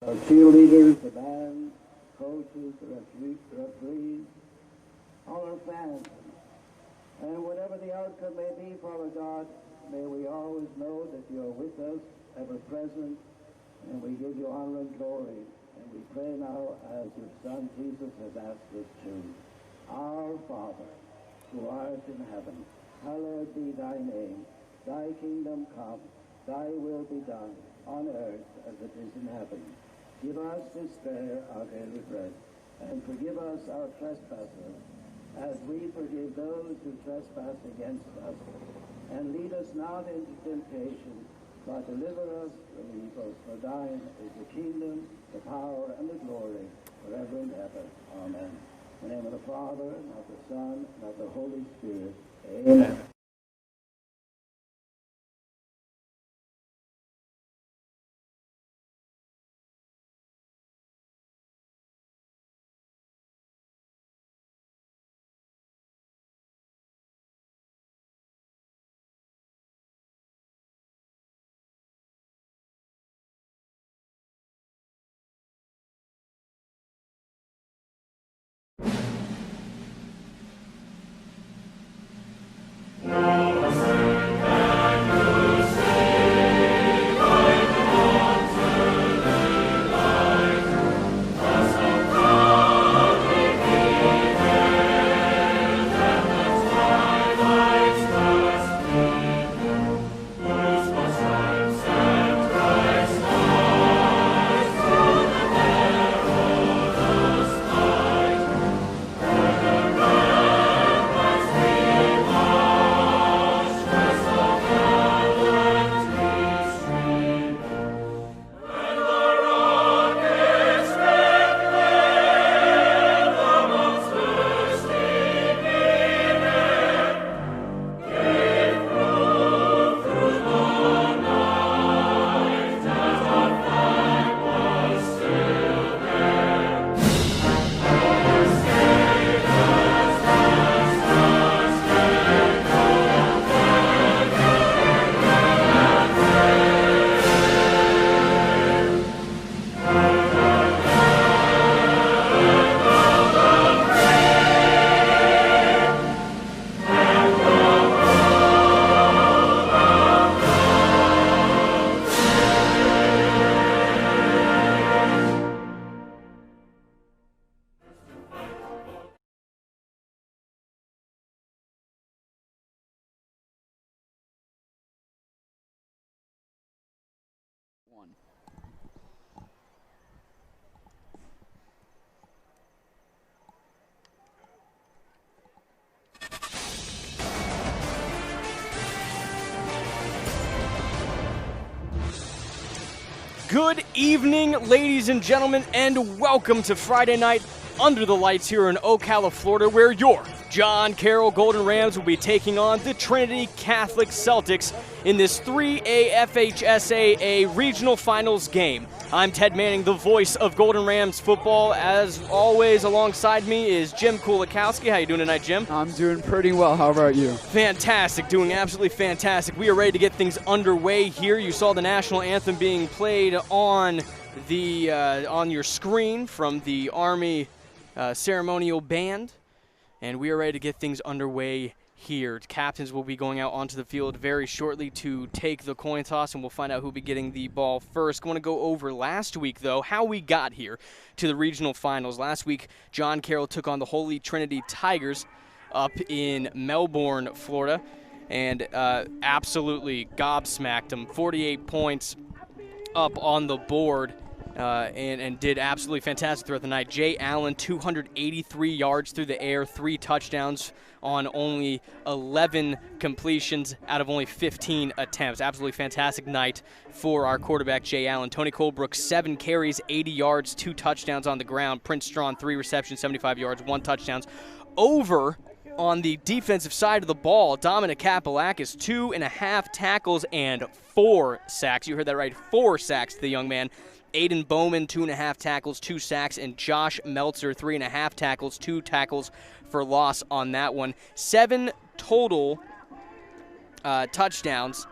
Our cheerleaders, the band, coaches, the referees, all our fans. And whatever the outcome may be, Father God, may we always know that you are with us, ever present, and we give you honor and glory. And we pray now, as your Son Jesus has asked us to, Our Father, who art in heaven, hallowed be thy name. Thy kingdom come, thy will be done, on earth as it is in heaven. Give us this day our daily bread, and forgive us our trespasses, as we forgive those who trespass against us. And lead us not into temptation, but deliver us from evil. For thine is the kingdom, the power, and the glory, forever and ever. Amen. In the name of the Father, and of the Son, and of the Holy Spirit. Amen. Good evening, ladies and gentlemen, and welcome to Friday Night Under the Lights here in Ocala, Florida, where your John Carroll Golden Rams will be taking on the Trinity Catholic Celtics in this 3A FHSAA Regional Finals game. I'm Ted Manning, the voice of Golden Rams football. As always, alongside me is Jim Kulikowski. How you doing tonight, Jim? I'm doing pretty well. How about you? Fantastic. Doing absolutely fantastic. We are ready to get things underway here. You saw the national anthem being played on the on your screen from the Army ceremonial band, and we are ready to get things underway here. Captains will be going out onto the field very shortly to take the coin toss, and we'll find out who'll be getting the ball first. I want to go over last week, though, how we got here to the regional finals. Last week, John Carroll took on the Holy Trinity Tigers up in Melbourne, Florida, and absolutely gobsmacked them. 48 points up on the board. And did absolutely fantastic throughout the night. Jay Allen, 283 yards through the air, 3 touchdowns on only 11 completions out of only 15 attempts. Absolutely fantastic night for our quarterback, Jay Allen. Tony Colebrook, 7 carries, 80 yards, 2 touchdowns on the ground. Prince Strawn, 3 receptions, 75 yards, 1 touchdown. Over on the defensive side of the ball, Dominic Kapelakis, 2.5 tackles and 4 sacks. You heard that right, 4 sacks to the young man. Aiden Bowman, 2.5 tackles, 2 sacks, and Josh Meltzer, 3.5 tackles, 2 tackles for loss on that one. 7 total touchdowns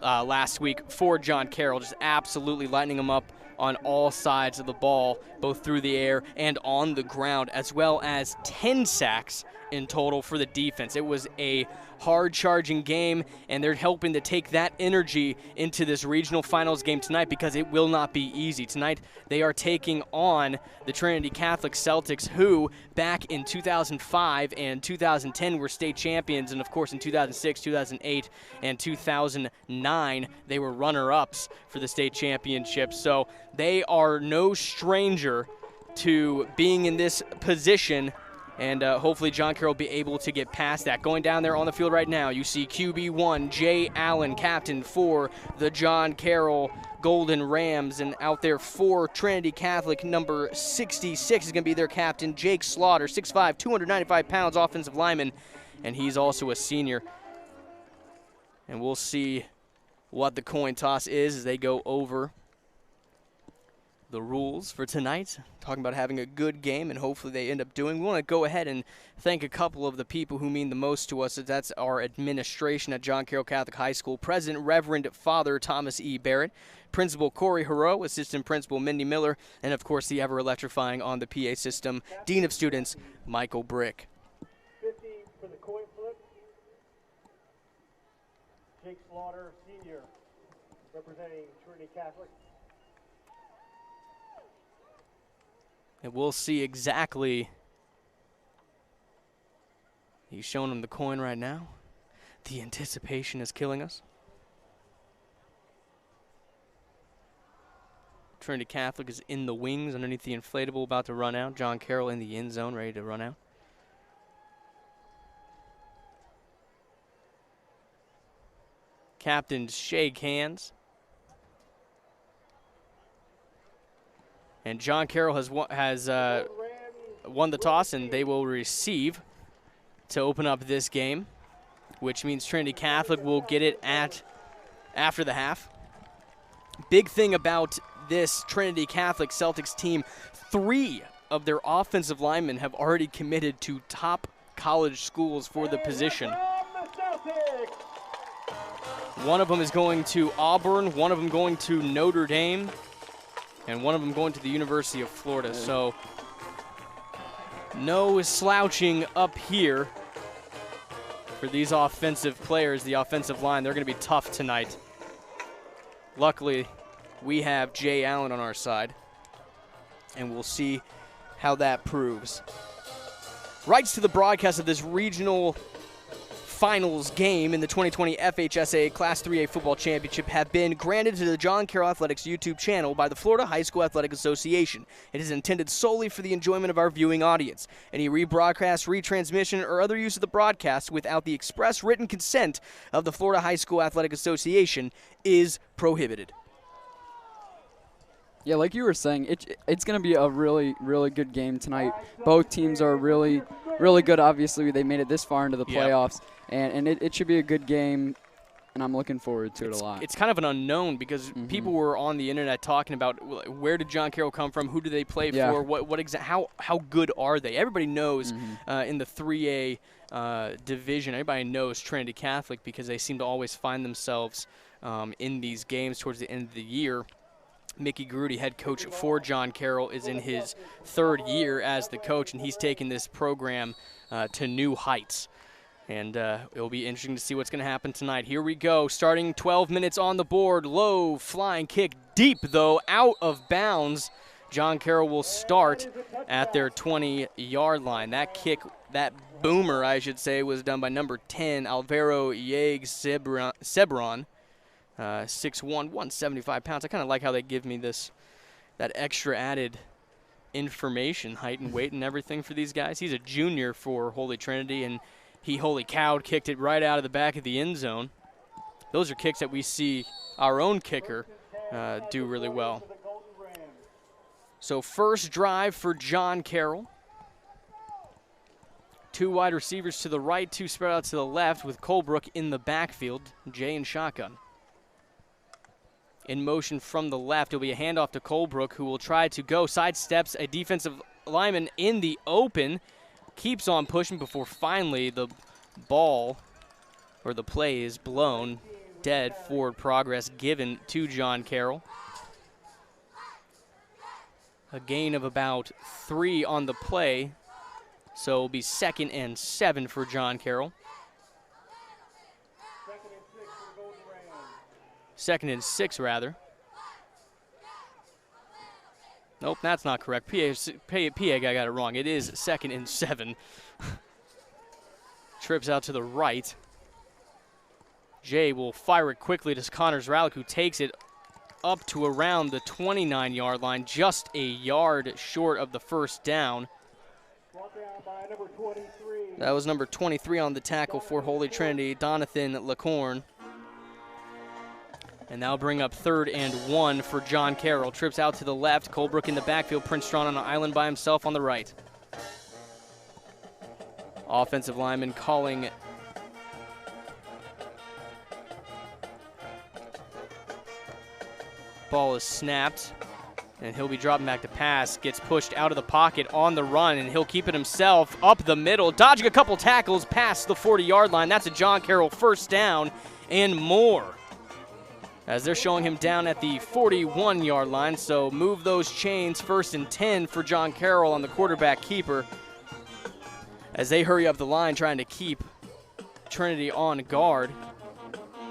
last week for John Carroll, just absolutely lighting him up on all sides of the ball, both through the air and on the ground, as well as 10 sacks in total for the defense. It was a hard-charging game, and they're hoping to take that energy into this regional finals game tonight because it will not be easy. Tonight, they are taking on the Trinity Catholic Celtics, who back in 2005 and 2010 were state champions, and of course in 2006, 2008, and 2009, they were runner-ups for the state championship. So they are no stranger to being in this position, and hopefully John Carroll will be able to get past that. Going down there on the field right now, you see QB1, Jay Allen, captain for the John Carroll Golden Rams, and out there for Trinity Catholic, number 66 is going to be their captain, Jake Slaughter, 6'5", 295 pounds, offensive lineman, and he's also a senior. And we'll see what the coin toss is as they go over the rules for tonight, talking about having a good game, and hopefully they end up doing. We want to go ahead and thank a couple of the people who mean the most to us. That's our administration at John Carroll Catholic High School, President Reverend Father Thomas E. Barrett, Principal Corey Haro, Assistant Principal Mindy Miller, and of course the ever-electrifying on the PA system, Dean of Students Michael Brick. 50 for the coin flip. Jake Slaughter, senior, representing Trinity Catholic. And we'll see exactly. He's showing him the coin right now. The anticipation is killing us. Trinity Catholic is in the wings underneath the inflatable, about to run out. John Carroll in the end zone, ready to run out. Captains shake hands. And John Carroll has won the toss, and they will receive to open up this game, which means Trinity Catholic will get it after the half. Big thing about this Trinity Catholic Celtics team, 3 of their offensive linemen have already committed to top college schools for the position. One of them is going to Auburn, one of them going to Notre Dame, and one of them going to the University of Florida. So no slouching up here for these offensive players, the offensive line. They're going to be tough tonight. Luckily, we have Jay Allen on our side, and we'll see how that proves. Rights to the broadcast of this regional finals game in the 2020 FHSAA Class 3A Football Championship have been granted to the John Carroll Athletics YouTube channel by the Florida High School Athletic Association. It is intended solely for the enjoyment of our viewing audience. Any rebroadcast, retransmission, or other use of the broadcast without the express written consent of the Florida High School Athletic Association is prohibited. Yeah, like you were saying, it's going to be a really, really good game tonight. Both teams are really, really good. Obviously, they made it this far into the playoffs, and it should be a good game, and I'm looking forward to it a lot. It's kind of an unknown because people were on the internet talking about where did John Carroll come from, who do they play for, how good are they? Everybody knows in the 3A division, everybody knows Trinity Catholic because they seem to always find themselves in these games towards the end of the year. Mickey Grudy, head coach for John Carroll, is in his 3rd year as the coach, and he's taken this program to new heights. And it'll be interesting to see what's going to happen tonight. Here we go, starting 12 minutes on the board. Low flying kick, deep though, out of bounds. John Carroll will start at their 20-yard line. That kick, that boomer, I should say, was done by number 10, Alvaro Sebron. 6'1", 175 pounds. I kind of like how they give me that extra added information, height and weight and everything for these guys. He's a junior for Holy Trinity, and he holy cowed, kicked it right out of the back of the end zone. Those are kicks that we see our own kicker do really well. So first drive for John Carroll. 2 wide receivers to the right, 2 spread out to the left with Colebrook in the backfield. Jay in shotgun. In motion from the left, it'll be a handoff to Colebrook, who will try to go, sidesteps a defensive lineman in the open, keeps on pushing before finally the ball, or the play, is blown dead. Forward progress given to John Carroll. A gain of about 3 on the play. So it'll be 2nd and 7 for John Carroll. 2nd and 6, rather. Nope, that's not correct. PA guy got it wrong. It is 2nd and 7. Trips out to the right. Jay will fire it quickly to Connor Zralik, who takes it up to around the 29-yard line, just a yard short of the first down. That was number 23 on the tackle for Holy Trinity, Donathan Lacorn. And that'll bring up 3rd and 1 for John Carroll. Trips out to the left. Colebrook in the backfield. Prince Strong on an island by himself on the right. Offensive lineman calling ball is snapped, and he'll be dropping back to pass. Gets pushed out of the pocket on the run, and he'll keep it himself up the middle, dodging a couple tackles past the 40-yard line. That's a John Carroll first down and more, as they're showing him down at the 41-yard line. So move those chains. 1st and 10 for John Carroll on the quarterback keeper, as they hurry up the line trying to keep Trinity on guard.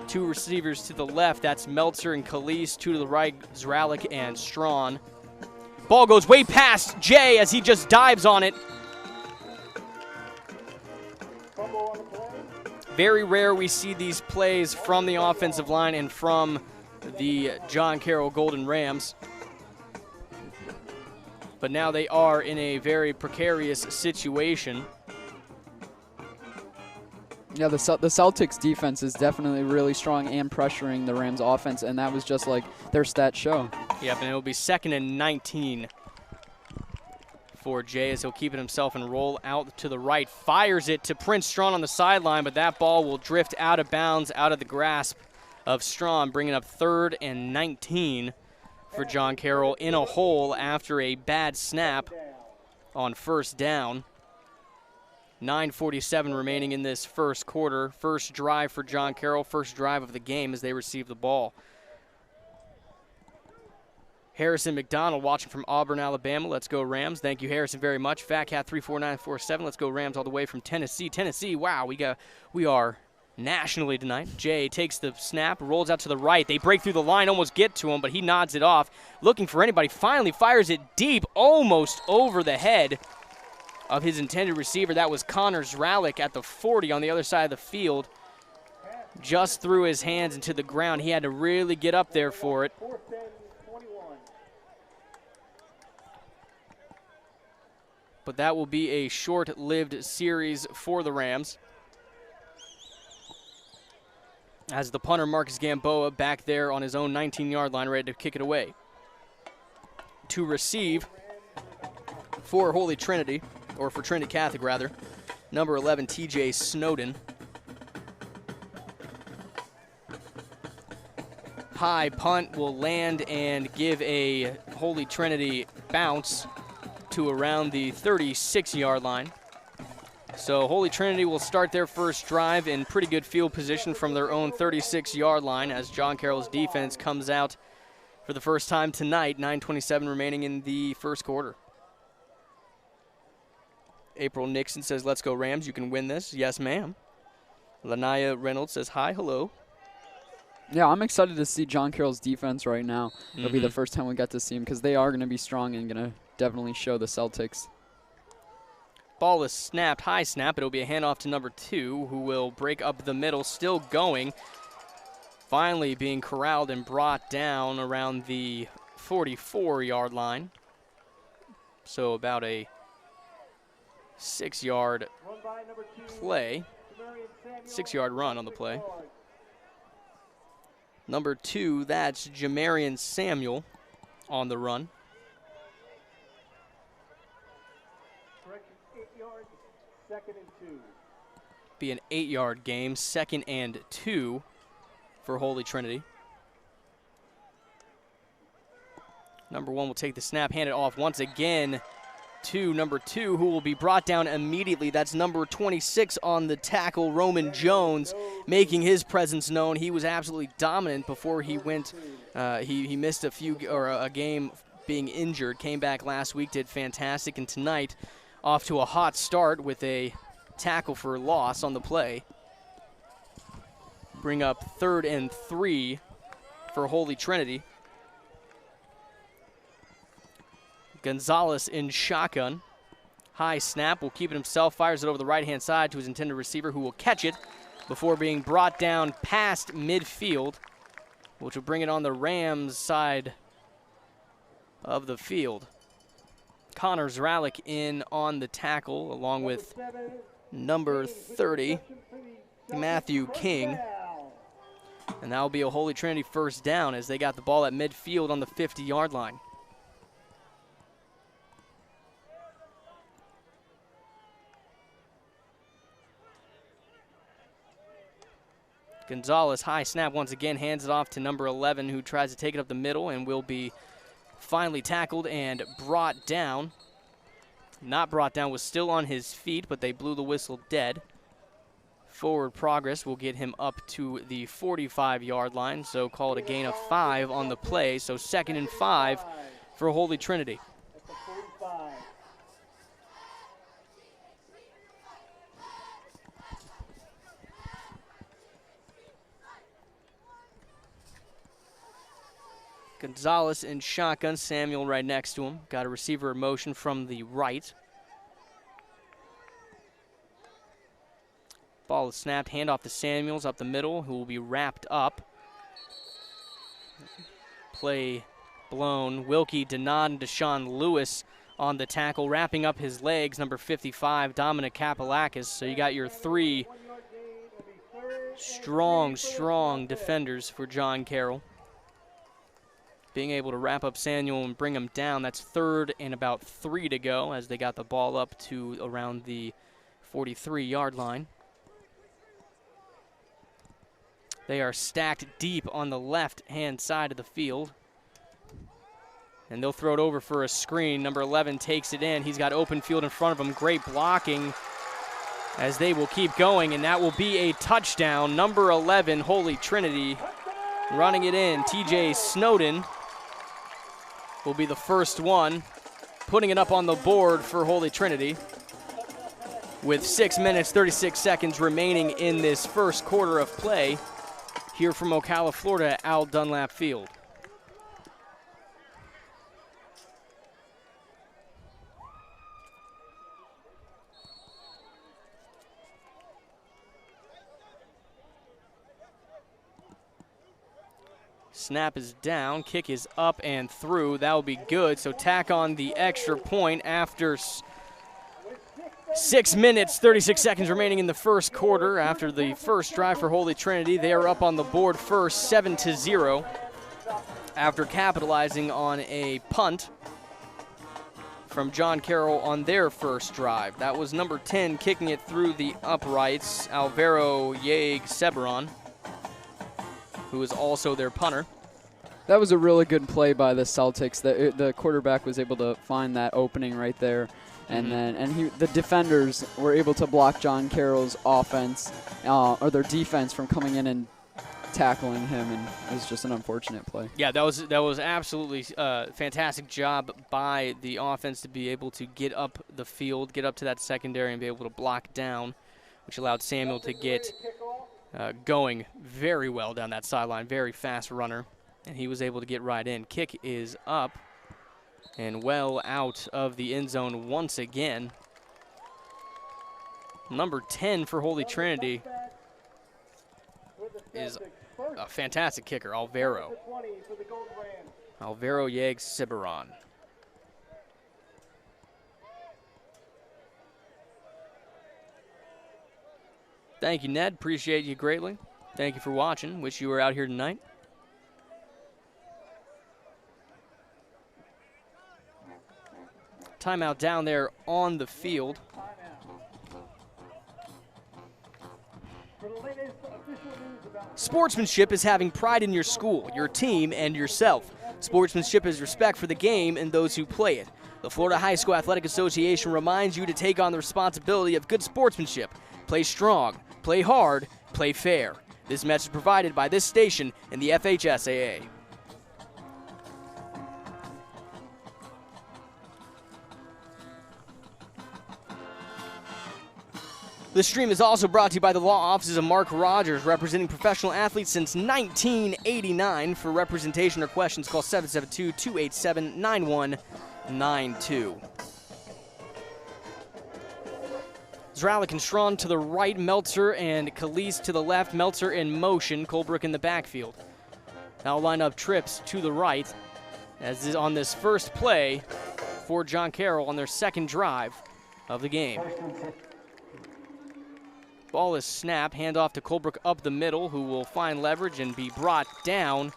2 receivers to the left, that's Meltzer and Khalees. 2 to the right, Zralik and Strawn. Ball goes way past Jay as he just dives on it. Very rare we see these plays from the offensive line and from the John Carroll Golden Rams. But now they are in a very precarious situation. Yeah, the Celtics defense is definitely really strong and pressuring the Rams offense, and that was just like their stats show. Yep, and it will be 2nd and 19 for Jay, as he'll keep it himself and roll out to the right. Fires it to Prince Strong on the sideline, but that ball will drift out of bounds, out of the grasp of Strong, bringing up 3rd and 19 for John Carroll in a hole after a bad snap on first down. 9:47 remaining in this first quarter. First drive for John Carroll, first drive of the game as they receive the ball. Harrison McDonald watching from Auburn, Alabama. Let's go Rams. Thank you, Harrison, very much. Fat Cat 34947. Let's go Rams all the way from Tennessee. Tennessee, wow, we are nationally tonight. Jay takes the snap, rolls out to the right. They break through the line, almost get to him, but he nods it off. Looking for anybody, finally fires it deep, almost over the head of his intended receiver. That was Connor Zralik at the 40 on the other side of the field. Just threw his hands into the ground. He had to really get up there for it. But that will be a short-lived series for the Rams, as the punter Marcus Gamboa back there on his own 19-yard line ready to kick it away. To receive for Holy Trinity, or for Trinity Catholic rather, number 11, TJ Snowden. High punt will land and give a Holy Trinity bounce to around the 36-yard line. So Holy Trinity will start their first drive in pretty good field position from their own 36-yard line, as John Carroll's defense comes out for the first time tonight. 9:27 remaining in the first quarter. April Nixon says, let's go Rams, you can win this. Yes, ma'am. Lanaya Reynolds says, hi, hello. Yeah, I'm excited to see John Carroll's defense right now. It'll be the first time we get to see him, because they are going to be strong and going to definitely show the Celtics. Ball is snapped, high snap. It'll be a handoff to number 2, who will break up the middle, still going. Finally being corralled and brought down around the 44-yard line. So about a 6-yard play, 6-yard run on the play. Number 2, that's Jamarian Samuel on the run. Correction, 8 yards, 2nd and 2. Be an 8-yard game, 2nd and 2 for Holy Trinity. Number 1 will take the snap, hand it off once again to number 2, who will be brought down immediately. That's number 26 on the tackle, Roman Jones, making his presence known. He was absolutely dominant before he went. He missed a game being injured. Came back last week, did fantastic, and tonight off to a hot start with a tackle for loss on the play. Bring up 3rd and 3 for Holy Trinity. Gonzalez in shotgun. High snap, will keep it himself, fires it over the right-hand side to his intended receiver, who will catch it before being brought down past midfield, which will bring it on the Rams side of the field. Connor Zralik in on the tackle, along with number 30, Matthew King. And that will be a Holy Trinity first down as they got the ball at midfield on the 50-yard line. Gonzalez, high snap once again, hands it off to number 11, who tries to take it up the middle and will be finally tackled and brought down. Not brought down, was still on his feet, but they blew the whistle dead. Forward progress will get him up to the 45-yard line, so call it a gain of 5 on the play. So 2nd and 5 for Holy Trinity. Gonzalez in shotgun, Samuel right next to him. Got a receiver in motion from the right. Ball is snapped, handoff to Samuels up the middle, who will be wrapped up. Play blown. Wilkie, Denard, and Deshaun Lewis on the tackle, wrapping up his legs, number 55, Dominic Kapalakis. So you got your 3 strong defenders for John Carroll. Being able to wrap up Samuel and bring him down. That's 3rd and about 3 to go as they got the ball up to around the 43-yard line. They are stacked deep on the left-hand side of the field. And they'll throw it over for a screen. Number 11 takes it in. He's got open field in front of him. Great blocking as they will keep going, and that will be a touchdown. Number 11, Holy Trinity, running it in. TJ Snowden will be the first one, putting it up on the board for Holy Trinity with 6 minutes, 36 seconds remaining in this first quarter of play here from Ocala, Florida, at Al Dunlap Field. Snap is down, kick is up and through. That will be good, so tack on the extra point after 6 minutes, 36 seconds remaining in the first quarter. After the first drive for Holy Trinity, they are up on the board first, 7-0, after capitalizing on a punt from John Carroll on their first drive. That was number 10 kicking it through the uprights, Alvaro Yeig-Seberon, who is also their punter. That was a really good play by the Celtics. The quarterback was able to find that opening right there, and the defenders were able to block John Carroll's offense or their defense from coming in and tackling him, and it was just an unfortunate play. Yeah, that was absolutely fantastic job by the offense to be able to get up the field, get up to that secondary, and be able to block down, which allowed Samuel to get going very well down that sideline. Very fast runner, and he was able to get right in. Kick is up and well out of the end zone once again. Number 10 for Holy Trinity is a fantastic kicker, Alvaro Yeig-Seberon. Thank you, Ned. Appreciate you greatly. Thank you for watching. Wish you were out here tonight. Timeout down there on the field. Sportsmanship is having pride in your school, your team, and yourself. Sportsmanship is respect for the game and those who play it. The Florida High School Athletic Association reminds you to take on the responsibility of good sportsmanship. Play strong, play hard, play fair. This message provided by this station and the FHSAA. This stream is also brought to you by the law offices of Mark Rogers, representing professional athletes since 1989. For representation or questions, call 772-287-9192. Zralik and Strawn to the right, Meltzer and Khalees to the left. Meltzer in motion, Colebrook in the backfield. Now line up trips to the right, as is on this first play for John Carroll on their second drive of the game. Ball is snapped, handoff to Colebrook up the middle, who will find leverage and be brought down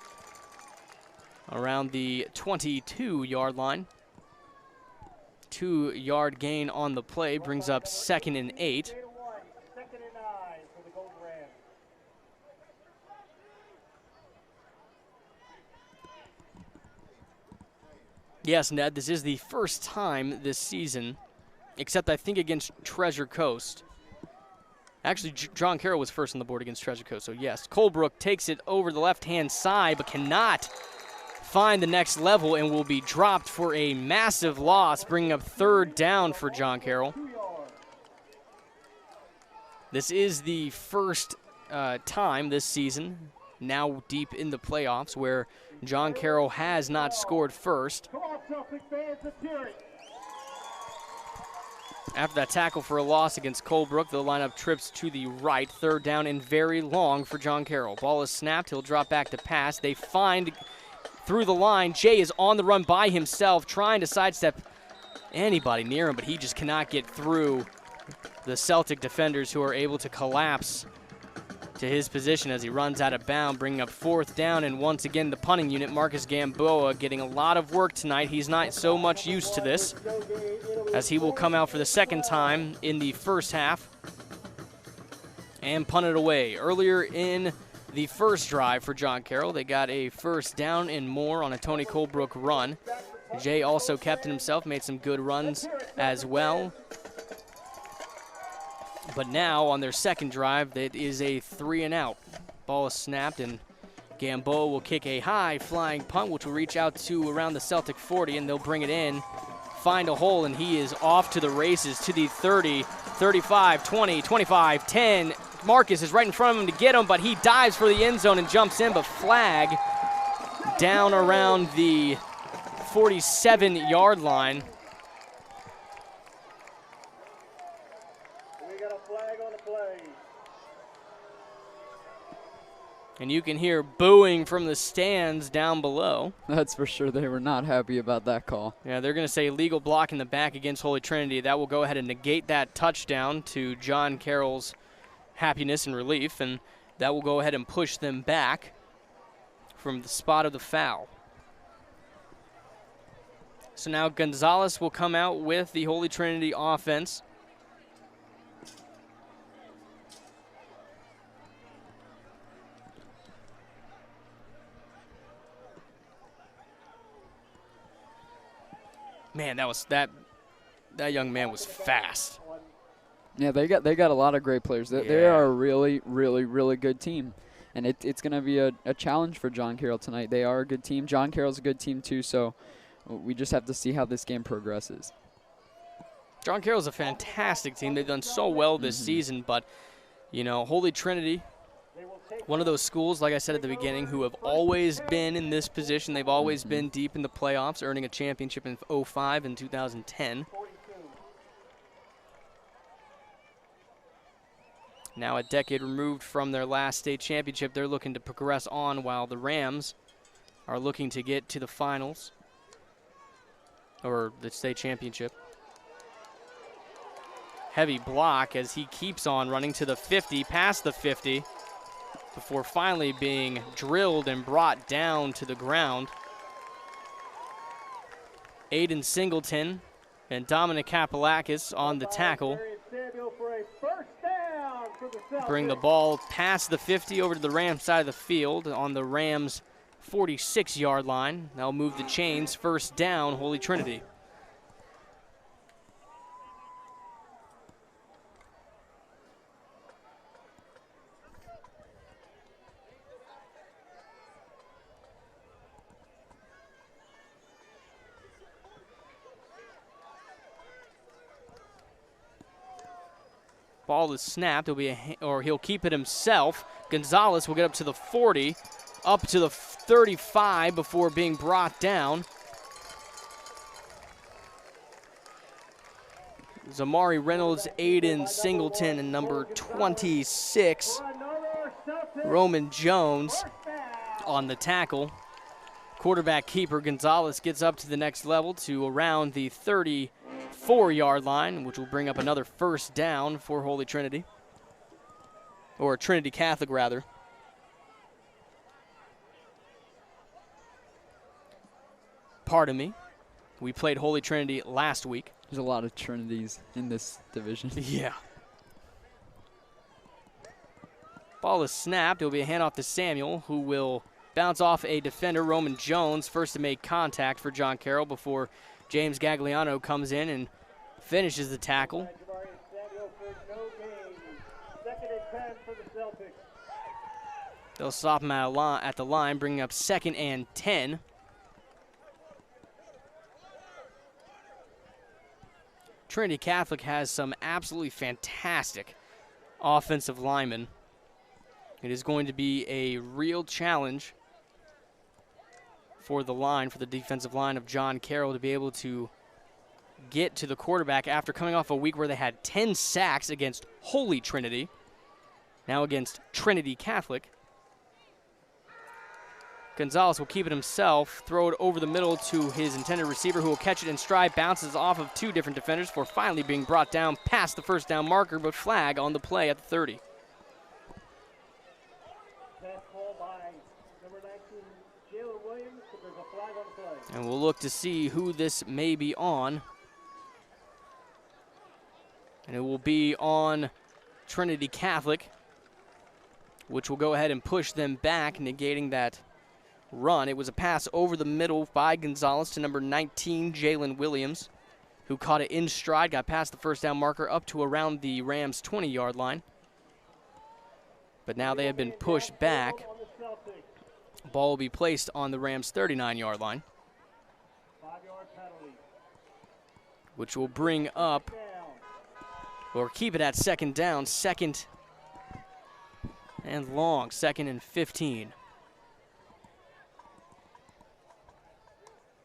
around the 22-yard line. 2-yard gain on the play brings up 2nd and 8. 2nd and 9 for the Gold Rams. Yes, Ned, this is the first time this season, except I think against Treasure Coast. Actually, John Carroll was first on the board against Treasure Coast, so yes. Colebrook takes it over the left-hand side, but cannot find the next level and will be dropped for a massive loss, bringing up 3rd down for John Carroll. This is the first time this season, now deep in the playoffs, where John Carroll has not scored first. Come on, Celtic fans, let's hear it. After that tackle for a loss against Colebrook, they'll line up trips to the right. 3rd down and very long for John Carroll. Ball is snapped. He'll drop back to pass. They find through the line. Jay is on the run by himself, trying to sidestep anybody near him, but he just cannot get through the Celtic defenders, who are able to collapse to his position as he runs out of bounds, bringing up 4th down. And once again, the punting unit, Marcus Gamboa, getting a lot of work tonight. He's not so much used to this, as he will come out for the 2nd time in the first half and punt it away. Earlier in the first drive for John Carroll, they got a 1st down and more on a Tony Colebrook run. Jay also kept it himself, made some good runs as well. But now on their 2nd drive, it is a 3-and-out. Ball is snapped, and Gamboa will kick a high flying punt, which will reach out to around the Celtic 40, and they'll bring it in, find a hole, and he is off to the races to the 30, 35, 20, 25, 10. Marcus is right in front of him to get him, but he dives for the end zone and jumps in, but flag down around the 47-yard line. We got a flag on the play. And you can hear booing from the stands down below. That's for sure. They were not happy about that call. Yeah, they're going to say illegal block in the back against Holy Trinity. That will go ahead and negate that touchdown to John Carroll's happiness and relief, and that will go ahead and push them back from the spot of the foul. So now Gonzalez will come out with the Holy Trinity offense. Man, that young man was fast. Yeah, they got a lot of great players. They are a really, really, really good team. And it's going to be a challenge for John Carroll tonight. They are a good team. John Carroll's a good team too, so we just have to see how this game progresses. John Carroll's a fantastic team. They've done so well this season, but, you know, Holy Trinity, one of those schools, like I said at the beginning, who have always been in this position. They've always been deep in the playoffs, earning a championship in 2005 and 2010. Now a decade removed from their last state championship, they're looking to progress on, while the Rams are looking to get to the finals, or the state championship. Heavy block as he keeps on running to the 50, past the 50, before finally being drilled and brought down to the ground. Aiden Singleton and Dominic Kapolakis on the tackle. Bring the ball past the 50 over to the Rams side of the field on the Rams 46-yard line. They'll move the chains. 1st down, Holy Trinity. Ball is snapped. He'll keep it himself. Gonzalez will get up to the 40, up to the 35 before being brought down. Zamari Reynolds, Aiden Singleton, and number 26, Roman Jones on the tackle. Quarterback keeper Gonzalez gets up to the next level to around the 34-yard line, which will bring up another first down for Holy Trinity, or Trinity Catholic rather. Pardon me. We played Holy Trinity last week. There's a lot of Trinities in this division. Yeah. Ball is snapped. It'll be a handoff to Samuel, who will bounce off a defender, Roman Jones, first to make contact for John Carroll before James Gagliano comes in and finishes the tackle. They'll stop him at the line, bringing up 2nd and 10. Trinity Catholic has some absolutely fantastic offensive linemen. It is going to be a real challenge for the defensive line of John Carroll to be able to get to the quarterback after coming off a week where they had 10 sacks against Holy Trinity, now against Trinity Catholic. Gonzalez will keep it himself, throw it over the middle to his intended receiver, who will catch it in stride, bounces off of 2 different defenders before finally being brought down past the first down marker, but flag on the play at the 30. And we'll look to see who this may be on. And it will be on Trinity Catholic, which will go ahead and push them back, negating that run. It was a pass over the middle by Gonzalez to number 19, Jalen Williams, who caught it in stride, got past the first down marker up to around the Rams' 20-yard line. But now they have been pushed back. Ball will be placed on the Rams' 39-yard line, which will bring up, or keep it at 2nd down, 2nd and long, 2nd and 15.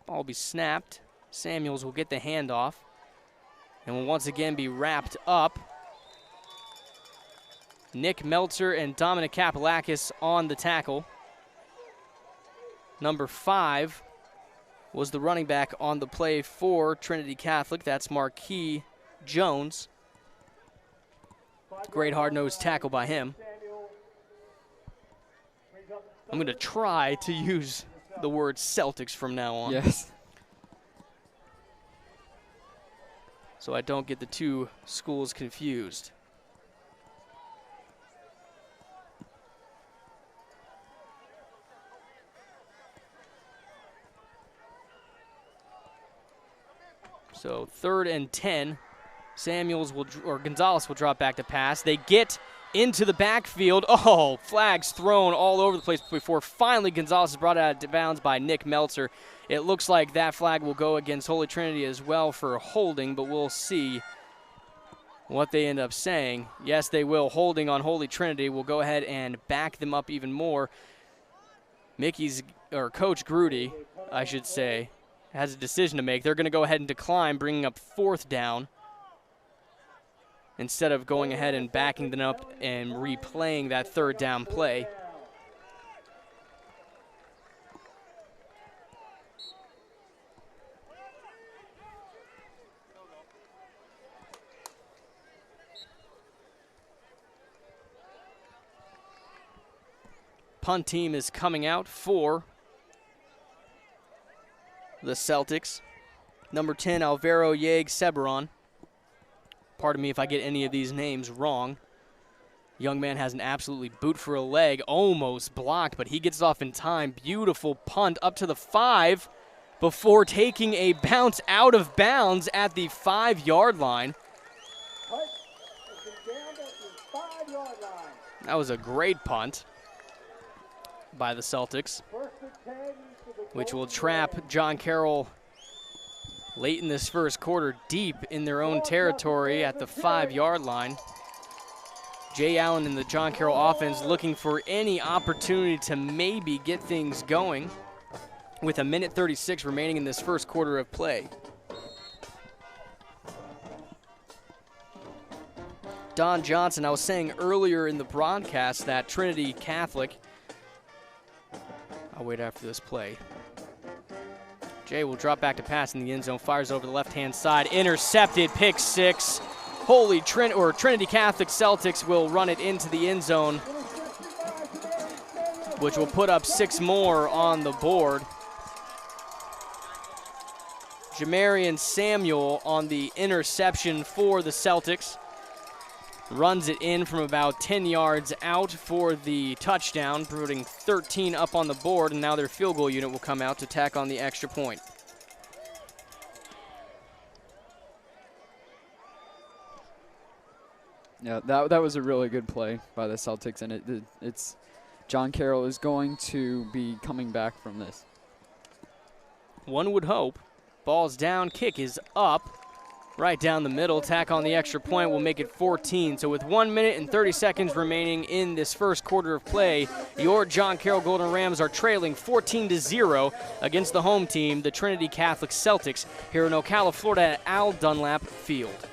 Ball will be snapped. Samuels will get the handoff and will once again be wrapped up. Nick Meltzer and Dominic Kapilakis on the tackle. Number 5 was the running back on the play for Trinity Catholic. That's Marquis Jones. Great hard-nosed tackle by him. I'm going to try to use the word Celtics from now on. Yes. So I don't get the two schools confused. So 3rd and 10. Gonzalez will drop back to pass. They get into the backfield. Oh, flags thrown all over the place before finally Gonzalez is brought out of bounds by Nick Meltzer. It looks like that flag will go against Holy Trinity as well for holding, but we'll see what they end up saying. Yes, they will. Holding on Holy Trinity. We'll go ahead and back them up even more. Coach Grudy, I should say, has a decision to make. They're going to go ahead and decline, bringing up 4th down, instead of going ahead and backing them up and replaying that 3rd down play. Punt team is coming out for the Celtics. Number 10, Alvaro Yeg Seberon. Pardon me if I get any of these names wrong. Young man has an absolutely boot for a leg, almost blocked, but he gets off in time. Beautiful punt up to the 5 before taking a bounce out of bounds at the 5-yard line. That was a great punt by the Celtics, which will trap John Carroll late in this first quarter deep in their own territory at the 5-yard line. Jay Allen and the John Carroll offense looking for any opportunity to maybe get things going with 1:36 remaining in this first quarter of play. Don Johnson, I was saying earlier in the broadcast that Trinity Catholic, I'll wait after this play. Jay will drop back to pass in the end zone, fires over the left-hand side, intercepted, pick six. Trinity Catholic Celtics will run it into the end zone, which will put up 6 more on the board. Jamarian Samuel on the interception for the Celtics. Runs it in from about 10 yards out for the touchdown, putting 13 up on the board, and now their field goal unit will come out to tack on the extra point. Yeah, that was a really good play by the Celtics, and it's John Carroll is going to be coming back from this. One would hope. Ball's down, kick is up. Right down the middle, tack on the extra point will make it 14. So with 1 minute and 30 seconds remaining in this first quarter of play, your John Carroll Golden Rams are trailing 14-0 against the home team, the Trinity Catholic Celtics, here in Ocala, Florida at Al Dunlap Field.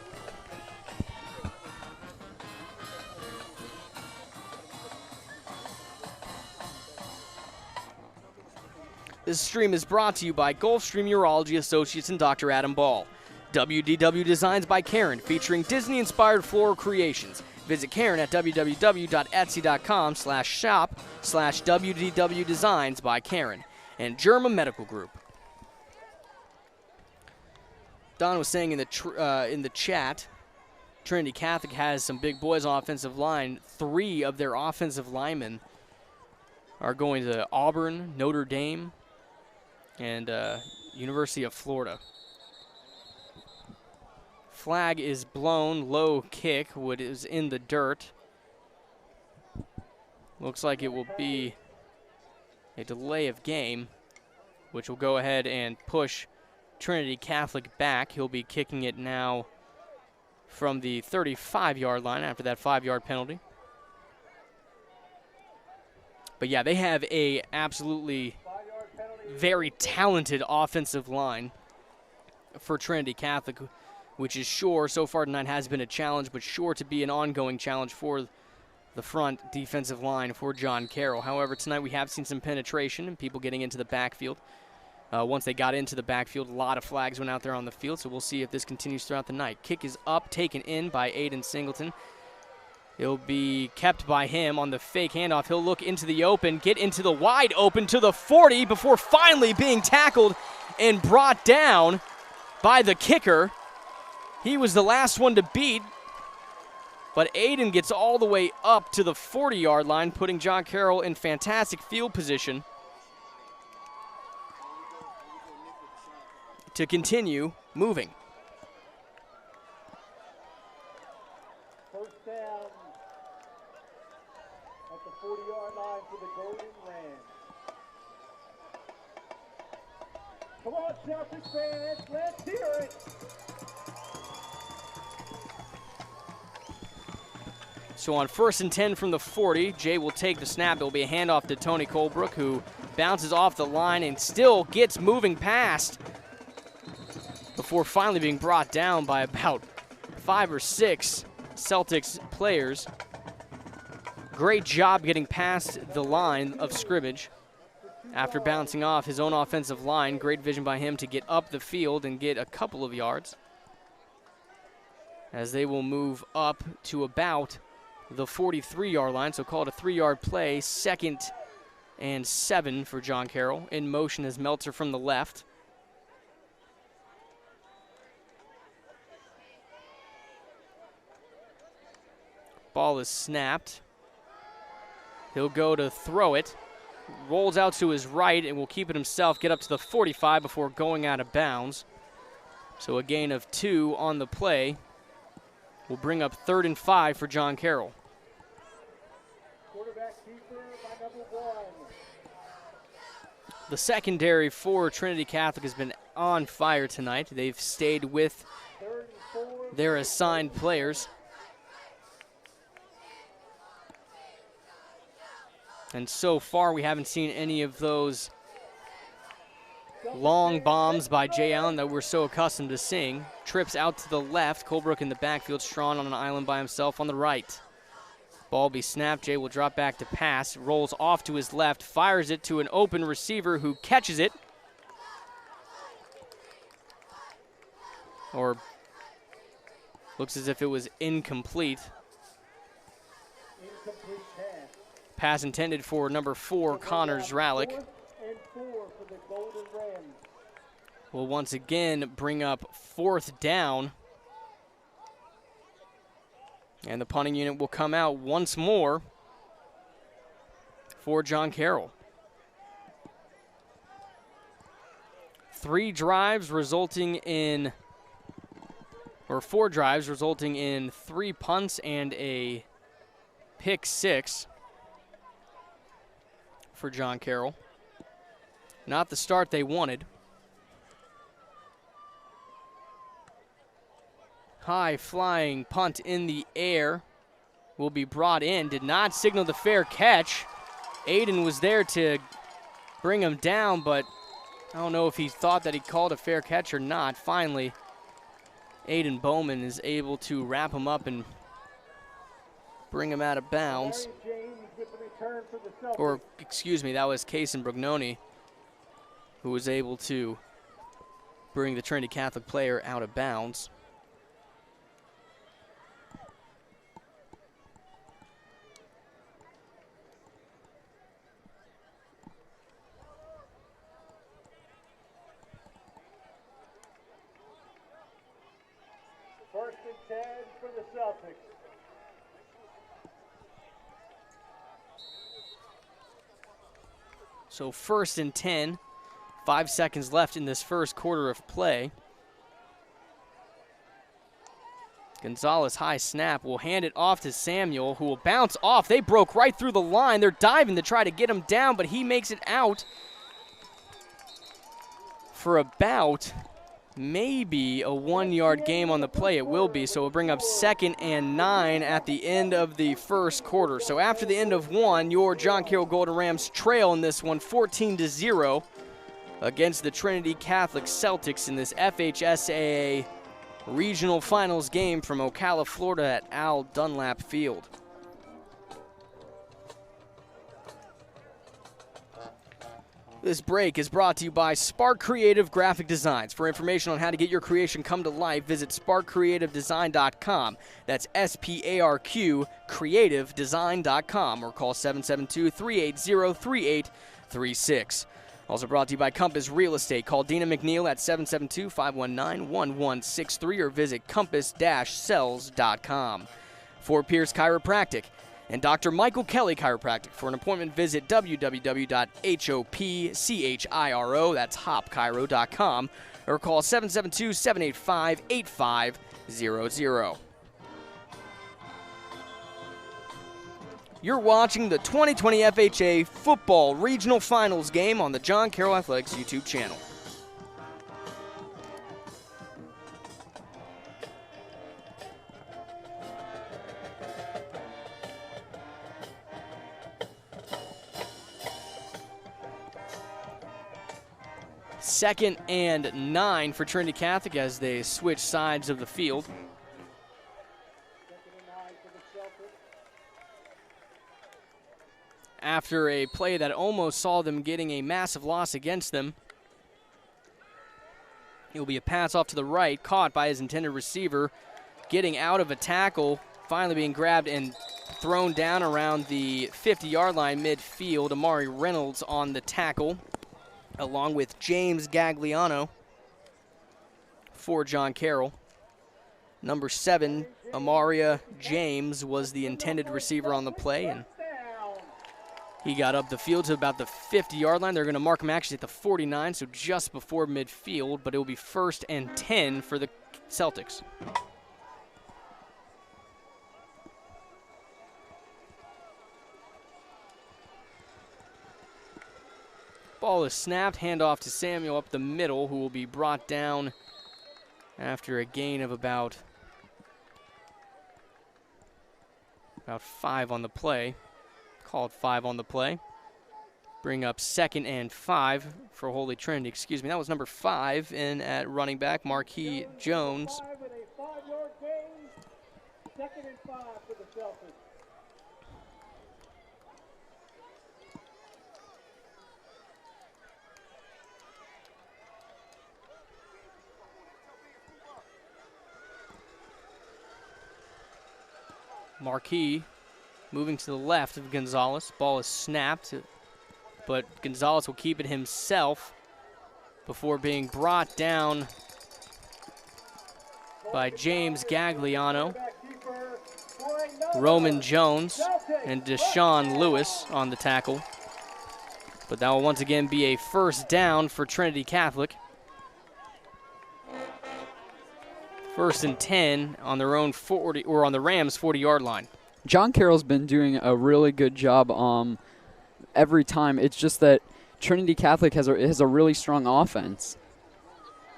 This stream is brought to you by Gulfstream Urology Associates and Dr. Adam Ball. WDW Designs by Karen, featuring Disney-inspired floral creations. Visit Karen at www.etsy.com/shop/WDW Designs by Karen. And Germa Medical Group. Don was saying in the chat, Trinity Catholic has some big boys on offensive line. 3 of their offensive linemen are going to Auburn, Notre Dame, and University of Florida. Flag is blown, low kick, what is in the dirt. Looks like it will be a delay of game, which will go ahead and push Trinity Catholic back. He'll be kicking it now from the 35-yard line after that 5-yard penalty. But yeah, they have a absolutely very talented offensive line for Trinity Catholic, which is sure, so far tonight has been a challenge, but sure to be an ongoing challenge for the front defensive line for John Carroll. However, tonight we have seen some penetration and people getting into the backfield. Once they got into the backfield, a lot of flags went out there on the field, so we'll see if this continues throughout the night. Kick is up, taken in by Aiden Singleton. It'll be kept by him on the fake handoff. He'll look into the open, get into the wide open to the 40 before finally being tackled and brought down by the kicker. He was the last one to beat, but Aiden gets all the way up to the 40-yard line, putting John Carroll in fantastic field position to continue moving. First down at the 40-yard line for the Golden Rams. Come on, Celtics fans, let's hear it. So on 1st and 10 from the 40, Jay will take the snap. It will be a handoff to Tony Colebrook, who bounces off the line and still gets moving past before finally being brought down by about 5 or 6 Celtics players. Great job getting past the line of scrimmage after bouncing off his own offensive line. Great vision by him to get up the field and get a couple of yards, as they will move up to about the 43-yard line, so call it a 3-yard play. 2nd and 7 for John Carroll. In motion is Meltzer from the left. Ball is snapped. He'll go to throw it. Rolls out to his right and will keep it himself, get up to the 45 before going out of bounds. So a gain of 2 on the play will bring up 3rd and 5 for John Carroll. Quarterback keeper by number 1. The secondary for Trinity Catholic has been on fire tonight. They've stayed with their assigned players. And so far, we haven't seen any of those long bombs by Jay Allen that we're so accustomed to seeing. Trips out to the left. Colebrook in the backfield. Strawn on an island by himself on the right. Ball be snapped. Jay will drop back to pass. Rolls off to his left. Fires it to an open receiver who catches it. Or looks as if it was incomplete. Incomplete pass. Pass intended for number 4, Connor Zralik. 4th and 4 for the Golden Rams. Will once again bring up 4th down. And the punting unit will come out once more for John Carroll. 4 drives resulting in 3 punts and a pick 6 for John Carroll. Not the start they wanted. High flying punt in the air will be brought in. Did not signal the fair catch. Aiden was there to bring him down, but I don't know if he thought that he called a fair catch or not. Finally, Aiden Bowman is able to wrap him up and bring him out of bounds. Or, excuse me, that was Kason Brugnoni who was able to bring the Trinity Catholic player out of bounds. First and 10 for the Celtics. So 1st and 10, 5 seconds left in this first quarter of play. Gonzalez high snap will hand it off to Samuel, who will bounce off. They broke right through the line. They're diving to try to get him down, but he makes it out for about maybe a 1-yard game on the play. It will be, so we'll bring up 2nd and 9 at the end of the first quarter. So after the end of 1, your John Carroll Golden Rams trail in this one 14-0 against the Trinity Catholic Celtics in this FHSAA Regional Finals game from Ocala, Florida at Al Dunlap Field. This break is brought to you by Spark Creative Graphic Designs. For information on how to get your creation come to life, visit sparkcreativedesign.com. That's SPARQ creativedesign.com or call 772-380-3836. Also brought to you by Compass Real Estate. Call Dina McNeil at 772-519-1163 or visit compass-cells.com. For Pierce Chiropractic and Dr. Michael Kelly Chiropractic. For an appointment, visit www.hopchiro, that's hopchiro.com, or call 772-785-8500. You're watching the 2020 FHA Football Regional Finals game on the John Carroll Athletics YouTube channel. Second and 9 for Trinity Catholic as they switch sides of the field. After a play that almost saw them getting a massive loss against them, it will be a pass off to the right, caught by his intended receiver, getting out of a tackle, finally being grabbed and thrown down around the 50-yard line midfield. Amari Reynolds on the tackle, along with James Gagliano for John Carroll. Number 7, Amaria James, was the intended receiver on the play, and he got up the field to about the 50-yard line. They're going to mark him actually at the 49, so just before midfield, but it will be 1st and 10 for the Celtics. Ball is snapped, handoff to Samuel up the middle, who will be brought down after a gain of about 5 on the play. Called 5 on the play. Bring up 2nd and 5 for Holy Trinity. Excuse me, that was number 5 in at running back, Marquis Jones. 5 with a 5-yard gain. 2nd and 5 for the Celtics. Marquis moving to the left of Gonzalez. Ball is snapped, but Gonzalez will keep it himself before being brought down by James Gagliano, Roman Jones, and Deshaun Lewis on the tackle. But that will once again be a first down for Trinity Catholic. 1st and 10 on their own 40, or on the Rams' 40-yard line. John Carroll's been doing a really good job every time. It's just that Trinity Catholic has a really strong offense.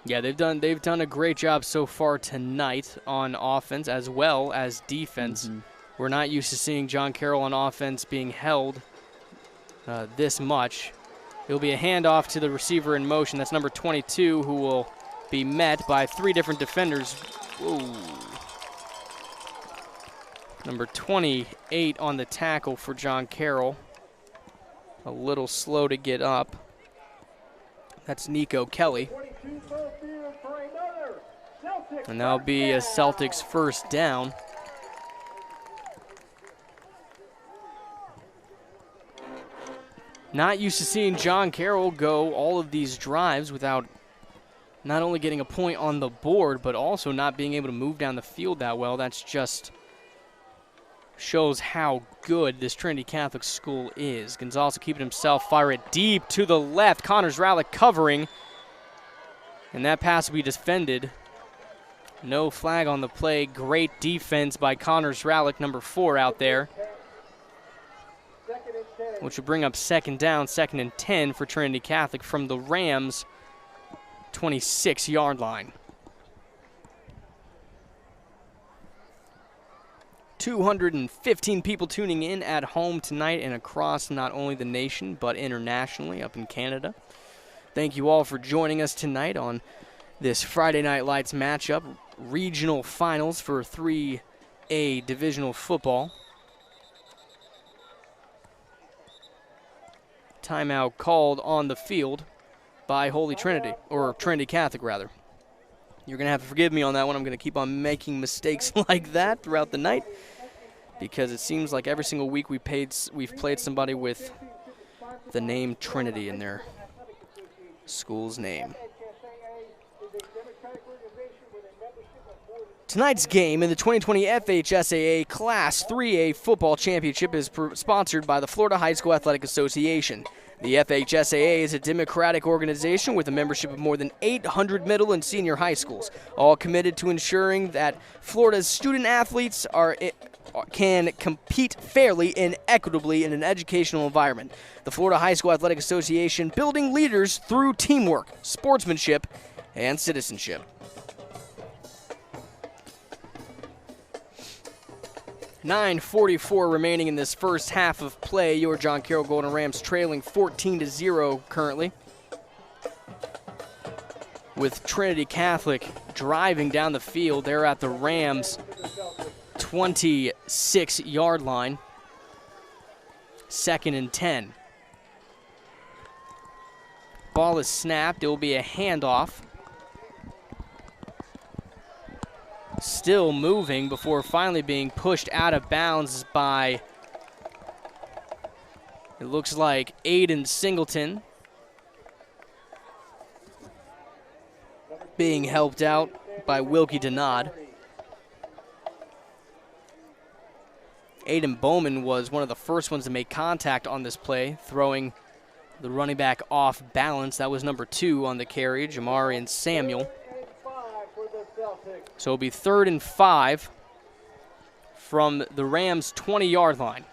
Yeah, they've done a great job so far tonight on offense as well as defense. We're not used to seeing John Carroll on offense being held this much. It'll be a handoff to the receiver in motion. That's number 22, who will be met by 3 different defenders. Whoa. Number 28 on the tackle for John Carroll. A little slow to get up. That's Nico Kelly. And that'll be a Celtics first down. Not used to seeing John Carroll go all of these drives without not only getting a point on the board, but also not being able to move down the field that well. That's just shows how good this Trinity Catholic school is. Gonzalez will keep it himself, fire it deep to the left. Connors Rallick covering, and that pass will be defended. No flag on the play. Great defense by Connors Rallick, number 4 out there, which will bring up 2nd down, 2nd and 10 for Trinity Catholic from the Rams' 26-yard line. 215 people tuning in at home tonight and across not only the nation but internationally up in Canada. Thank you all for joining us tonight on this Friday Night Lights matchup, regional finals for 3A divisional football. Timeout called on the field by Holy Trinity, or Trinity Catholic rather. You're going to have to forgive me on that one. I'm going to keep on making mistakes like that throughout the night because it seems like every single week we've played somebody with the name Trinity in their school's name. Tonight's game in the 2020 FHSAA Class 3A Football Championship is sponsored by the Florida High School Athletic Association. The FHSAA is a democratic organization with a membership of more than 800 middle and senior high schools, all committed to ensuring that Florida's student athletes can compete fairly and equitably in an educational environment. The Florida High School Athletic Association, building leaders through teamwork, sportsmanship, and citizenship. 9:44 remaining in this first half of play. Your John Carroll Golden Rams trailing 14-0 currently, with Trinity Catholic driving down the field. They're at the Rams' 26-yard line. 2nd and 10. Ball is snapped. It will be a handoff. Still moving before finally being pushed out of bounds by, it looks like, Aiden Singleton. Being helped out by Wilkie Denod. Aiden Bowman was one of the first ones to make contact on this play, throwing the running back off balance. That was number 2 on the carry, Jamarian Samuel. So it'll be 3rd and 5 from the Rams' 20-yard line.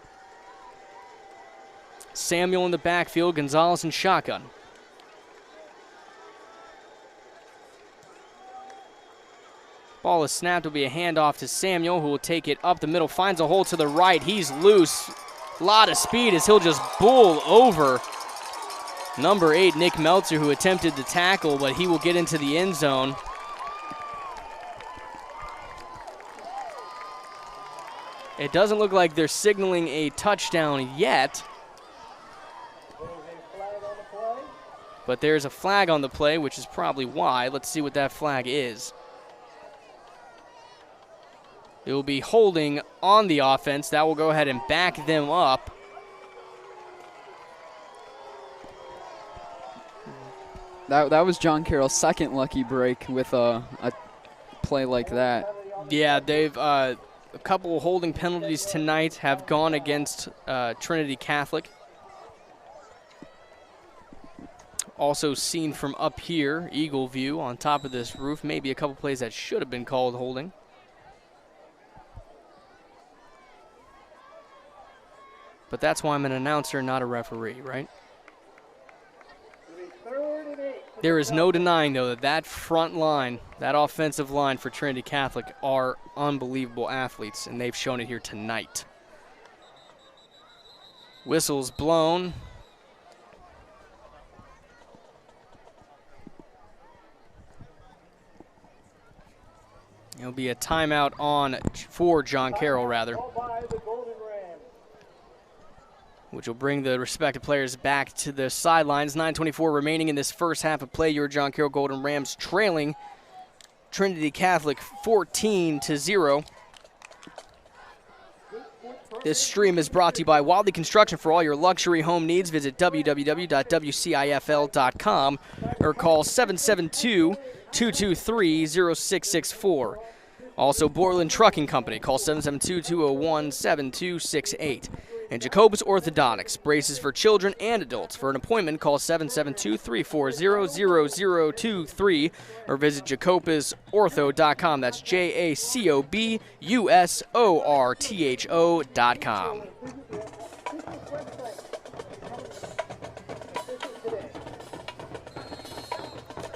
Samuel in the backfield, Gonzalez in shotgun. Ball is snapped. Will be a handoff to Samuel, who will take it up the middle, finds a hole to the right. He's loose. A lot of speed as he'll just bull over number 8, Nick Meltzer, who attempted to tackle, but he will get into the end zone. It doesn't look like they're signaling a touchdown yet. But there's a flag on the play, which is probably why. Let's see what that flag is. It will be holding on the offense. That will go ahead and back them up. That was John Carroll's second lucky break with a play like that. Yeah, they've a couple of holding penalties tonight have gone against Trinity Catholic. Also seen from up here, Eagle view on top of this roof. Maybe a couple plays that should have been called holding. But that's why I'm an announcer, not a referee, right? There is no denying, though, that that front line, that offensive line for Trinity Catholic are unbelievable athletes, and they've shown it here tonight. Whistles blown. It'll be a timeout for John Carroll, rather, which will bring the respective players back to the sidelines. 9:24 remaining in this first half of play. Your John Carroll Golden Rams trailing Trinity Catholic 14-0. This stream is brought to you by Wildly Construction. For all your luxury home needs, visit www.wcifl.com or call 772-223-0664. Also, Borland Trucking Company. Call 772-201-7268. And Jacobus Orthodontics, braces for children and adults. For an appointment, call 772-340-0023 or visit jacobusortho.com. That's JACOBUSORTHO.com.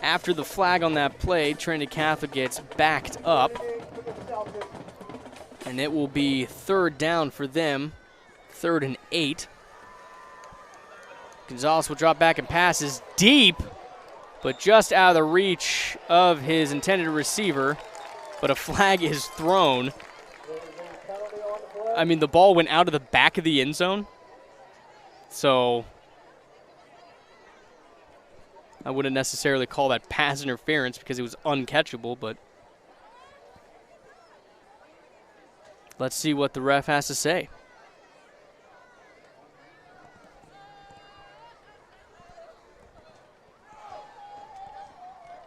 After the flag on that play, Trinity Catholic gets backed up, and it will be third down for them. 3rd and 8. Gonzalez will drop back and passes deep, but just out of the reach of his intended receiver. But a flag is thrown. I mean, the ball went out of the back of the end zone. So I wouldn't necessarily call that pass interference because it was uncatchable, but let's see what the ref has to say.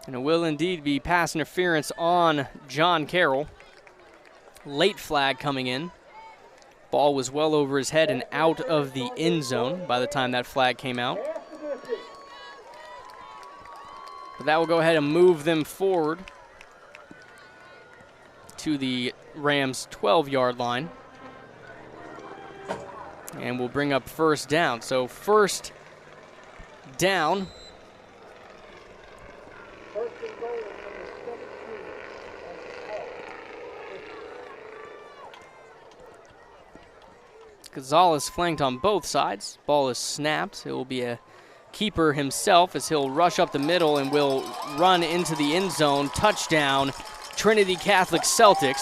And it will indeed be pass interference on John Carroll. Late flag coming in. Ball was well over his head and out of the end zone by the time that flag came out. But that will go ahead and move them forward to the Rams' 12-yard line. And we'll bring up first down. So first down. Gonzalez flanked on both sides. Ball is snapped. It will be a keeper himself as he'll rush up the middle and will run into the end zone. Touchdown, Trinity Catholic Celtics.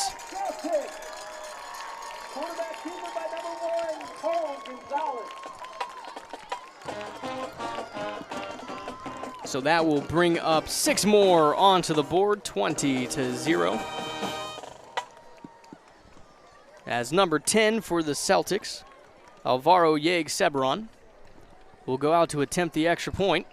So that will bring up 6 more onto the board, 20-0. As number 10 for the Celtics, Alvaro Yeag-Sebron, will go out to attempt the extra point.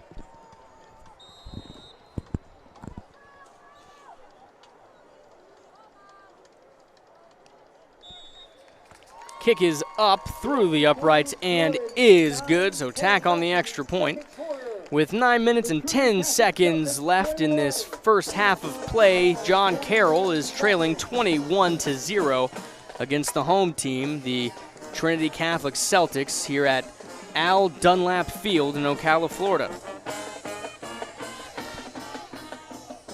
Kick is up through the uprights and is good, so tack on the extra point. With 9 minutes and 10 seconds left in this first half of play, John Carroll is trailing 21-0 against the home team, the Trinity Catholic Celtics, here at Al Dunlap Field in Ocala, Florida.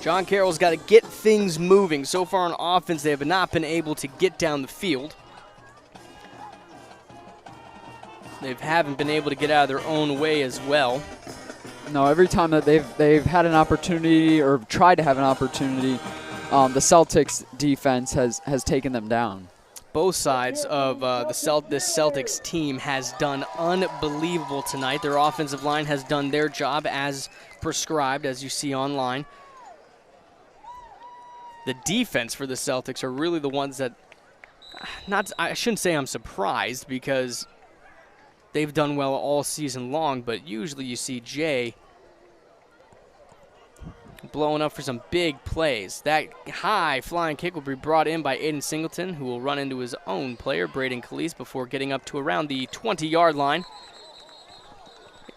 John Carroll's got to get things moving. So far on offense, they have not been able to get down the field. They haven't been able to get out of their own way as well. No, every time that they've had an opportunity or tried to have an opportunity, the Celtics defense has taken them down. Both sides of this Celtics team has done unbelievable tonight. Their offensive line has done their job as prescribed, as you see online. The defense for the Celtics are really the ones that, I shouldn't say I'm surprised because they've done well all season long, but usually you see Jay blowing up for some big plays. That high flying kick will be brought in by Aiden Singleton, who will run into his own player, Braden Calise, before getting up to around the 20-yard line.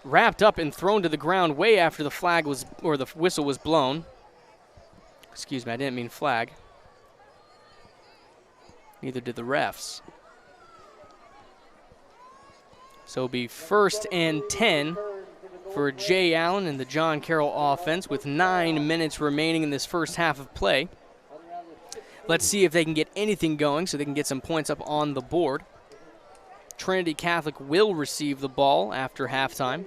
Wrapped up and thrown to the ground way after the flag was, or the whistle was blown. Excuse me, I didn't mean flag. Neither did the refs. So it'll be 1st and 10 for Jay Allen and the John Carroll offense with 9 minutes remaining in this first half of play. Let's see if they can get anything going so they can get some points up on the board. Trinity Catholic will receive the ball after halftime.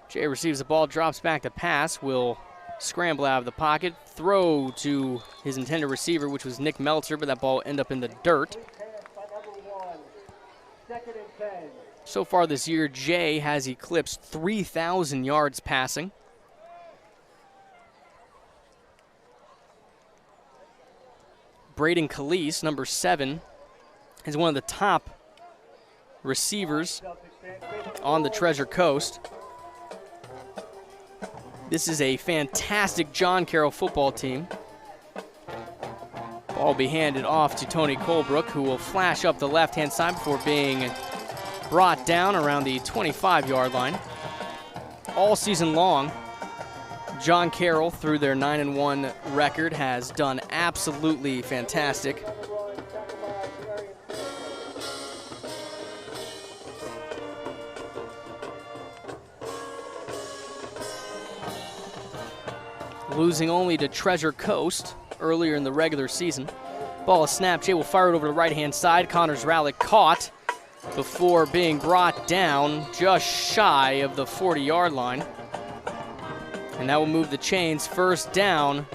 Jay receives the ball, drops back to pass, will scramble out of the pocket, throw to his intended receiver, which was Nick Meltzer, but that ball ended up in the dirt. So far this year, Jay has eclipsed 3,000 yards passing. Braden Calise, number 7, is one of the top receivers on the Treasure Coast. This is a fantastic John Carroll football team. Ball will be handed off to Tony Colebrook, who will flash up the left-hand side before being brought down around the 25-yard line. All season long, John Carroll, through their 9-1 record, has done absolutely fantastic. Losing only to Treasure Coast earlier in the regular season. Ball is snapped. Jay will fire it over the right-hand side. Connors Rowlett caught before being brought down just shy of the 40-yard line. And that will move the chains. First down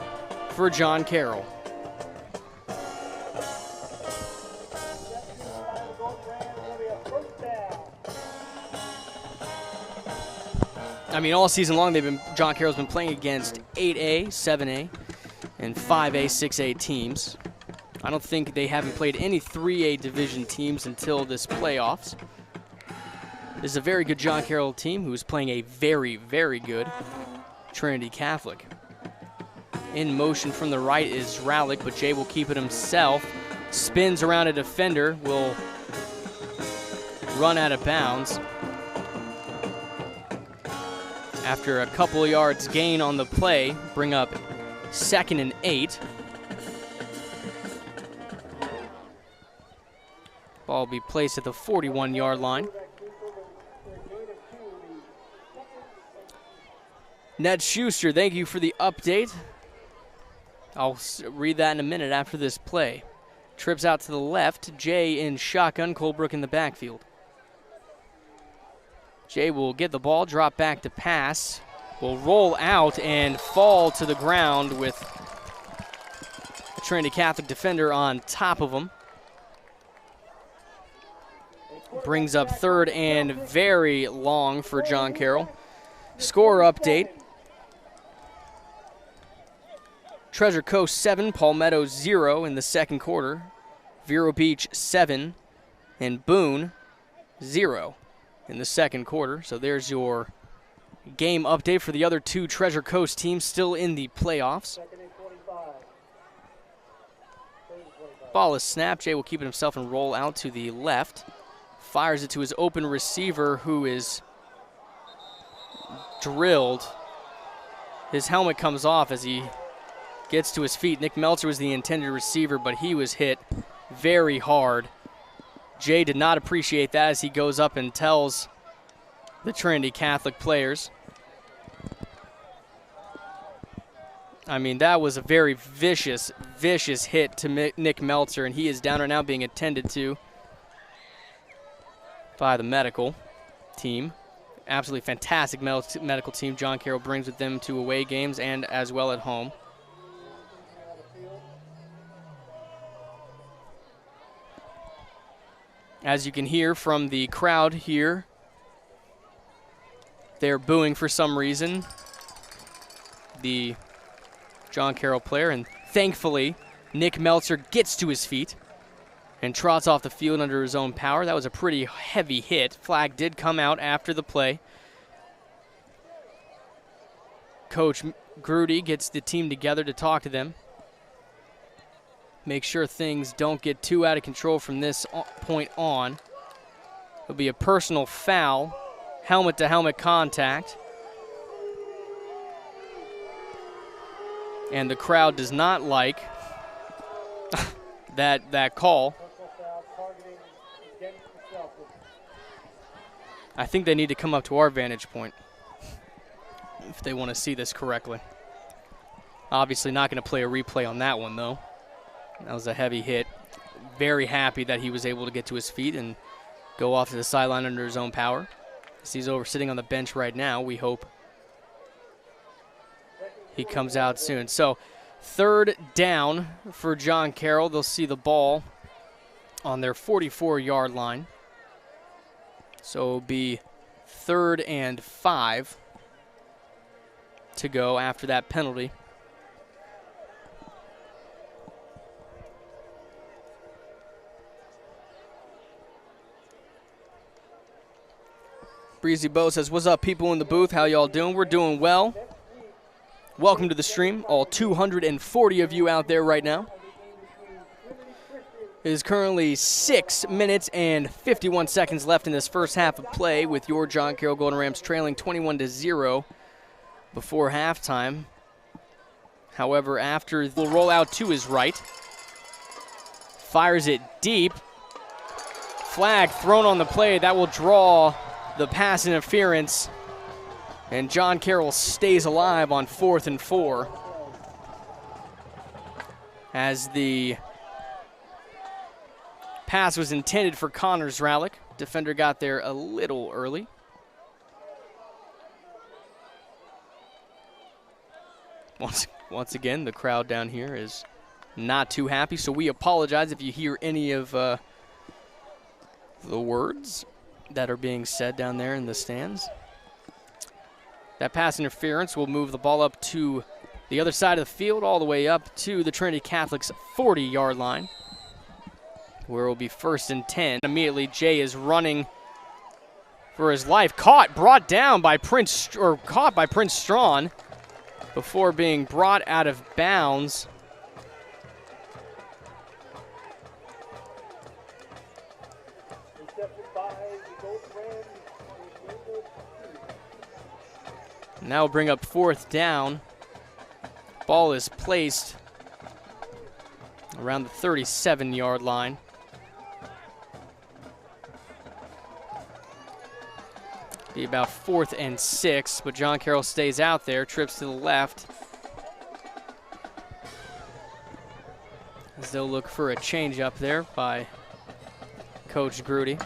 for John Carroll. I mean, all season long, John Carroll's been playing against 8A, 7A, and 5A, 6A teams. I don't think they haven't played any 3A division teams until this playoffs. This is a very good John Carroll team who is playing a very, very good Trinity Catholic. In motion from the right is Rowlick, but Jay will keep it himself. Spins around a defender, will run out of bounds. After a couple of yards gain on the play, bring up 2nd and 8. Ball will be placed at the 41-yard line. Ned Schuster, thank you for the update. I'll read that in a minute after this play. Trips out to the left, Jay in shotgun, Colebrook in the backfield. Jay will get the ball, drop back to pass, will roll out and fall to the ground with a Trinity Catholic defender on top of him. Brings up 3rd and very long for John Carroll. Score update. Treasure Coast 7, Palmetto 0 in the second quarter. Vero Beach 7 and Boone 0 in the second quarter. So there's your game update for the other two Treasure Coast teams still in the playoffs. Ball is snapped. Jay will keep it himself and roll out to the left. Fires it to his open receiver, who is drilled. His helmet comes off as he gets to his feet. Nick Meltzer was the intended receiver, but he was hit very hard Jay did not appreciate that as he goes up and tells the Trinity Catholic players. I mean, that was a very vicious, vicious hit to Nick Meltzer, and he is down right now being attended to by the medical team. Absolutely fantastic medical team John Carroll brings with them to away games and as well at home. As you can hear from the crowd here, they're booing for some reason the John Carroll player, and thankfully Nick Meltzer gets to his feet and trots off the field under his own power. That was a pretty heavy hit. Flag did come out after the play. Coach Grudy gets the team together to talk to them. Make sure things don't get too out of control from this point on. It'll be a personal foul, helmet-to-helmet contact. And the crowd does not like that call. I think they need to come up to our vantage point if they want to see this correctly. Obviously not going to play a replay on that one, though. That was a heavy hit. Very happy that he was able to get to his feet and go off to the sideline under his own power. As he's over sitting on the bench right now, we hope he comes out soon. So 3rd down for John Carroll. They'll see the ball on their 44-yard line. So it'll be 3rd and 5 to go after that penalty. Breezy Bo says, what's up, people in the booth? How y'all doing? We're doing well. Welcome to the stream, all 240 of you out there right now. It is currently 6 minutes and 51 seconds left in this first half of play with your John Carroll Golden Rams trailing 21-0 before halftime. However, after will roll out to his right. Fires it deep. Flag thrown on the play. That will draw the pass interference. And John Carroll stays alive on 4th and 4. As the pass was intended for Connors Rallick. Defender got there a little early. Once again, the crowd down here is not too happy, so we apologize if you hear any of the words that are being said down there in the stands. That pass interference will move the ball up to the other side of the field, all the way up to the Trinity Catholic's 40-yard line, where it will be 1st and 10. Immediately, Jay is running for his life. Brought down by caught by Prince Strawn before being brought out of bounds. Now we'll bring up 4th down. Ball is placed around the 37-yard line. Be about 4th and 6, but John Carroll stays out there, trips to the left. As they'll look for a change up there by Coach Grudy.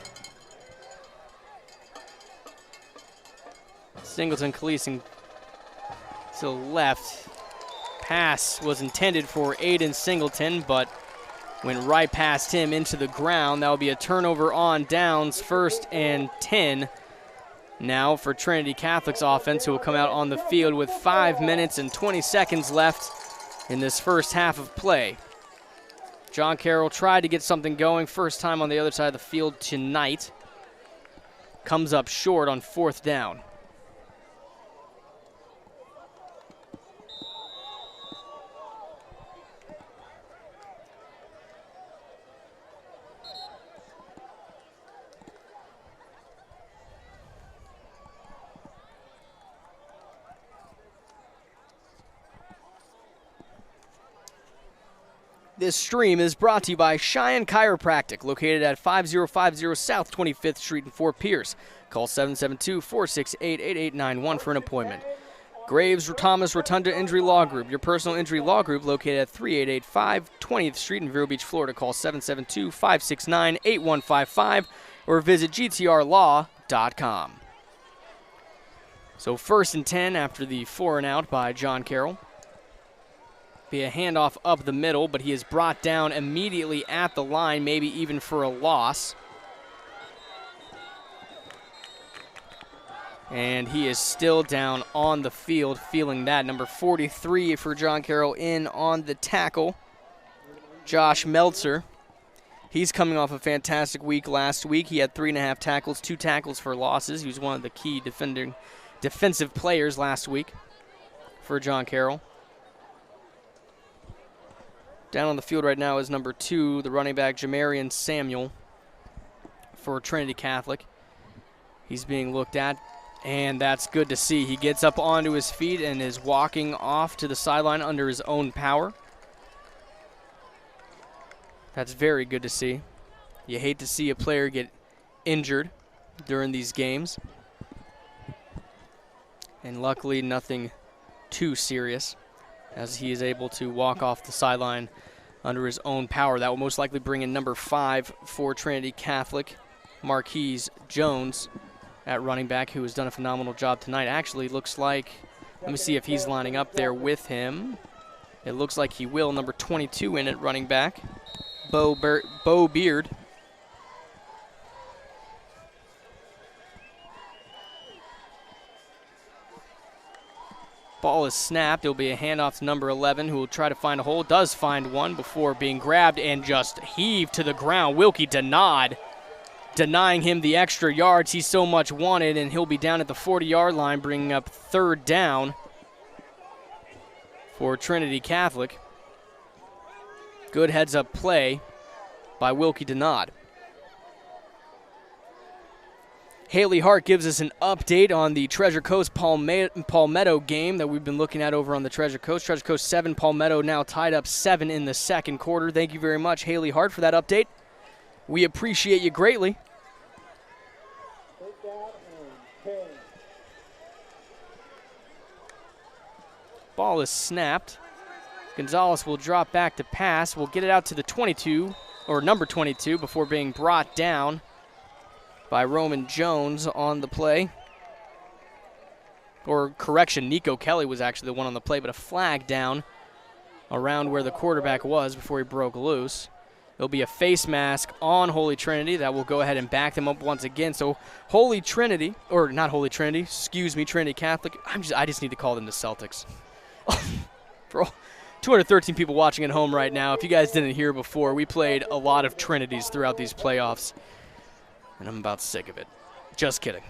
Singleton Cleason to the left. Pass was intended for Aiden Singleton, but went right past him into the ground. That will be a turnover on downs, 1st and 10. Now for Trinity Catholic's offense, who will come out on the field with 5 minutes and 20 seconds left in this first half of play. John Carroll tried to get something going, first time on the other side of the field tonight. Comes up short on 4th down. This stream is brought to you by Cheyenne Chiropractic, located at 5050 South 25th Street in Fort Pierce. Call 772-468-8891 for an appointment. Graves Thomas Rotunda Injury Law Group, your personal injury law group located at 3885 20th Street in Vero Beach, Florida. Call 772-569-8155 or visit gtrlaw.com. So 1st and 10 after the 4 and out by John Carroll. Be a handoff up the middle, but he is brought down immediately at the line, maybe even for a loss. And he is still down on the field, feeling that. Number 43 for John Carroll in on the tackle, Josh Meltzer. He's coming off a fantastic week last week. He had 3.5 tackles, 2 tackles for losses. He was one of the key defensive players last week for John Carroll. Down on the field right now is number 2, the running back, Jamarian Samuel for Trinity Catholic. He's being looked at, and that's good to see. He gets up onto his feet and is walking off to the sideline under his own power. That's very good to see. You hate to see a player get injured during these games. And luckily nothing too serious, as he is able to walk off the sideline under his own power. That will most likely bring in number 5 for Trinity Catholic, Marquise Jones at running back, who has done a phenomenal job tonight. Actually, looks like, let me see if he's lining up there with him. It looks like he will. Number 22 in at running back, Bo Beard. Ball is snapped. It'll be a handoff to number 11, who will try to find a hole. Does find one before being grabbed and just heaved to the ground. Wilkie Denod denying him the extra yards he so much wanted, and he'll be down at the 40-yard line, bringing up 3rd down for Trinity Catholic. Good heads-up play by Wilkie Denod. Haley Hart gives us an update on the Treasure Coast Palmetto game that we've been looking at over on the Treasure Coast. Treasure Coast 7, Palmetto now tied up 7 in the 2nd quarter. Thank you very much, Haley Hart, for that update. We appreciate you greatly. Ball is snapped. Gonzalez will drop back to pass. We'll get it out to the 22, or number 22, before being brought down by Roman Jones on the play. Or correction, Nico Kelly was actually the one on the play, but a flag down around where the quarterback was before he broke loose. There'll be a face mask on Holy Trinity that will go ahead and back them up once again. So Holy Trinity, or not Holy Trinity, excuse me, Trinity Catholic. I just need to call them the Celtics. For 213 people watching at home right now, if you guys didn't hear before, we played a lot of Trinities throughout these playoffs, and I'm about sick of it. Just kidding.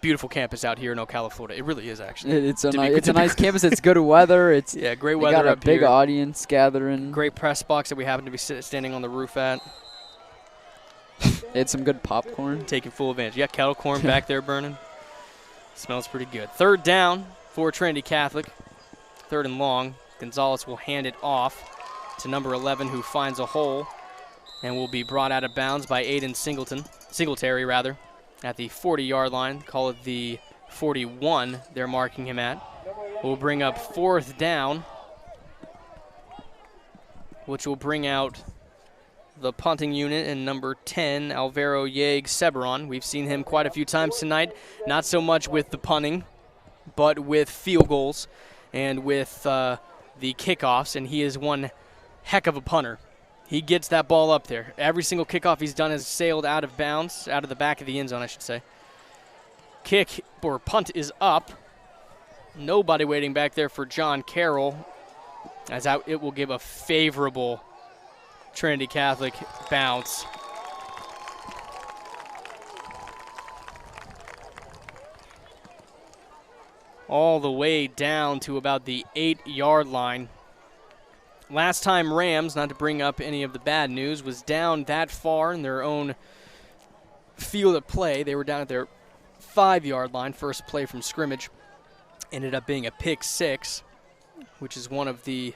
Beautiful campus out here in Ocala, Florida. It really is, actually. It's a nice campus. It's good weather. It's yeah, great weather up here. Got a big audience gathering. Great press box that we happen to be standing on the roof at. They had some good popcorn. Taking full advantage. Yeah, kettle corn back there burning. Smells pretty good. 3rd down for Trinity Catholic. 3rd and long. Gonzalez will hand it off to number 11, who finds a hole and will be brought out of bounds by Aiden Singletary, at the 40-yard line. Call it the 41 they're marking him at. We'll bring up 4th down, which will bring out the punting unit and number 10, Alvaro Yeag Seberon. We've seen him quite a few times tonight, not so much with the punting, but with field goals and with the kickoffs, and he is one heck of a punter. He gets that ball up there. Every single kickoff he's done has sailed out of bounds, out of the back of the end zone, I should say. Kick, or punt, is up. Nobody waiting back there for John Carroll, as it will give a favorable Trinity Catholic bounce. All the way down to about the 8-yard line. Last time Rams, not to bring up any of the bad news, was down that far in their own field of play. They were down at their 5-yard line. First play from scrimmage ended up being a pick 6, which is one of the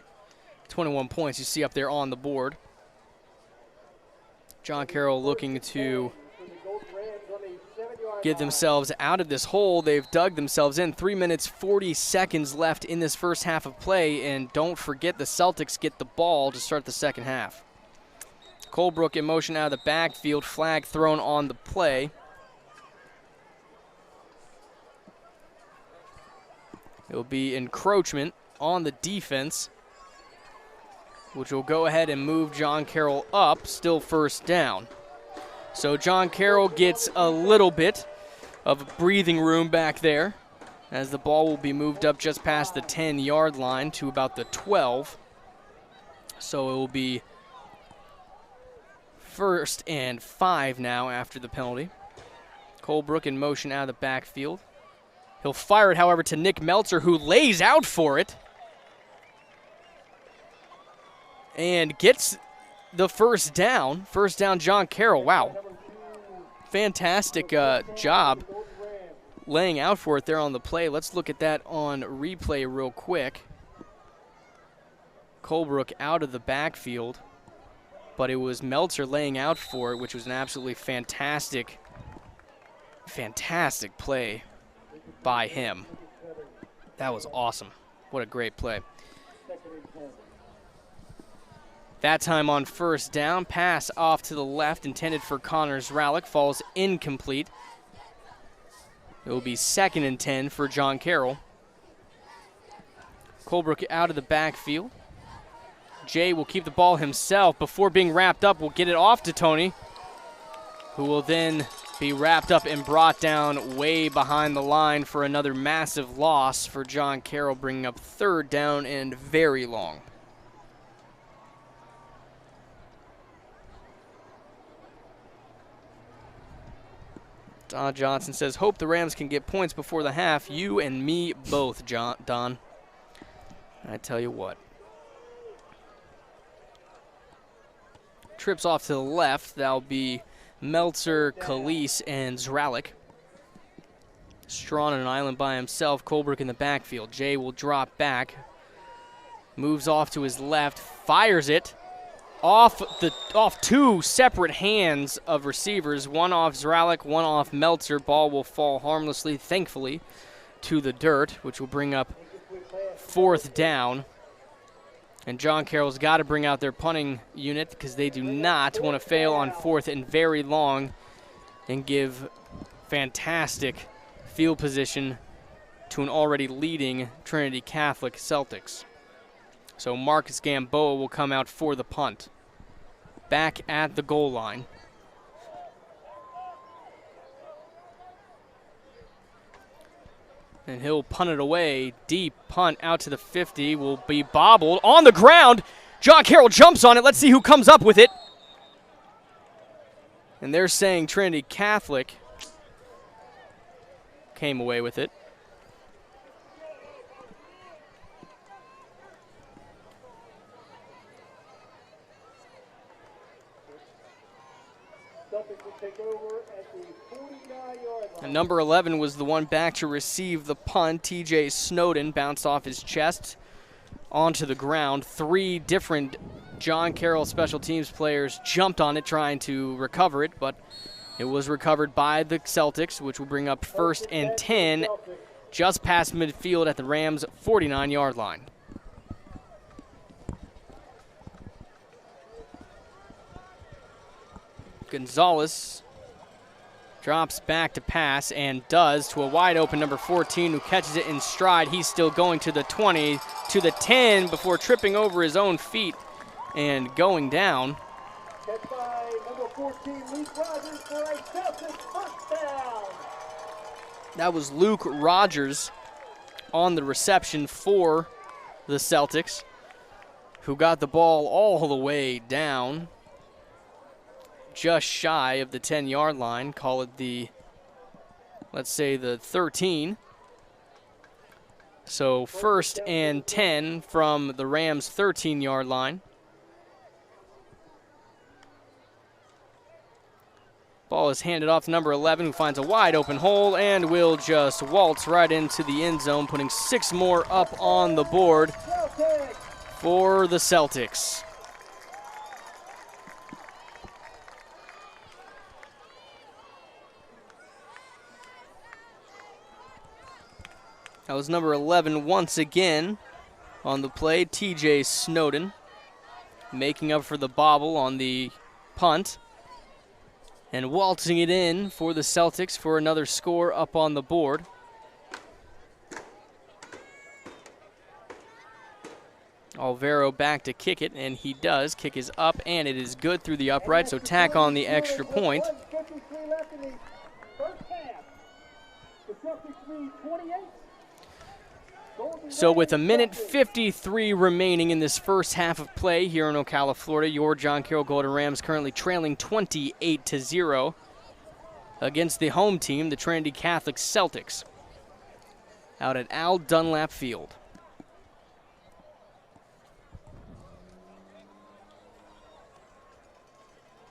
21 points you see up there on the board. John Carroll looking to get themselves out of this hole they've dug themselves in. 3 minutes, 40 seconds left in this first half of play, and don't forget the Celtics get the ball to start the second half. Colebrook in motion out of the backfield, flag thrown on the play. It will be encroachment on the defense, which will go ahead and move John Carroll up, still first down. So John Carroll gets a little bit of breathing room back there as the ball will be moved up just past the 10-yard line to about the 12. So it will be 1st and 5 now after the penalty. Colebrook in motion out of the backfield. He'll fire it, however, to Nick Meltzer, who lays out for it and gets the first down. First down, John Carroll. Wow. Fantastic job laying out for it there on the play. Let's look at that on replay real quick. Colebrook out of the backfield, but it was Meltzer laying out for it, which was an absolutely fantastic play by him. That was awesome. What a great play. That time on first down, pass off to the left, intended for Connor Zralik, falls incomplete. It will be 2nd and 10 for John Carroll. Colebrook out of the backfield. Jay will keep the ball himself. Before being wrapped up, will get it off to Tony, who will then be wrapped up and brought down way behind the line for another massive loss for John Carroll, bringing up 3rd down and very long. Don Johnson says, hope the Rams can get points before the half. You and me both, Don. I tell you what. Trips off to the left. That'll be Meltzer, Khalees, and Zralik. Strawn on an island by himself. Colebrook in the backfield. Jay will drop back. Moves off to his left. Fires it. Off 2 separate hands of receivers. One off Zralik, one off Meltzer. Ball will fall harmlessly, thankfully, to the dirt, which will bring up 4th down. And John Carroll's got to bring out their punting unit because they do not want to fail on 4th and very long and give fantastic field position to an already leading Trinity Catholic Celtics. So Marcus Gamboa will come out for the punt. Back at the goal line. And he'll punt it away. Deep punt out to the 50. Will be bobbled on the ground. John Carroll jumps on it. Let's see who comes up with it. And they're saying Trinity Catholic came away with it. And number 11 was the one back to receive the punt. TJ Snowden bounced off his chest onto the ground. 3 different John Carroll special teams players jumped on it trying to recover it, but it was recovered by the Celtics, which will bring up 1st and 10 just past midfield at the Rams' 49-yard line. Gonzalez drops back to pass and does to a wide open number 14 who catches it in stride. He's still going to the 20, to the 10 before tripping over his own feet and going down. Catch by number 14, Luke Rogers for a Celtics first down. That was Luke Rogers on the reception for the Celtics, who got the ball all the way down just shy of the 10-yard line. Call it the, let's say, the 13. So 1st and 10 from the Rams' 13-yard line. Ball is handed off to number 11, who finds a wide open hole and will just waltz right into the end zone, putting 6 more up on the board for the Celtics. That was number 11 once again on the play, TJ Snowden, making up for the bobble on the punt and waltzing it in for the Celtics for another score up on the board. Alvaro back to kick it, and he does. Kick is up, and it is good through the upright, so tack on the extra point. So with a minute 53 remaining in this first half of play here in Ocala, Florida, your John Carroll Golden Rams currently trailing 28-0 against the home team, the Trinity Catholic Celtics, out at Al Dunlap Field.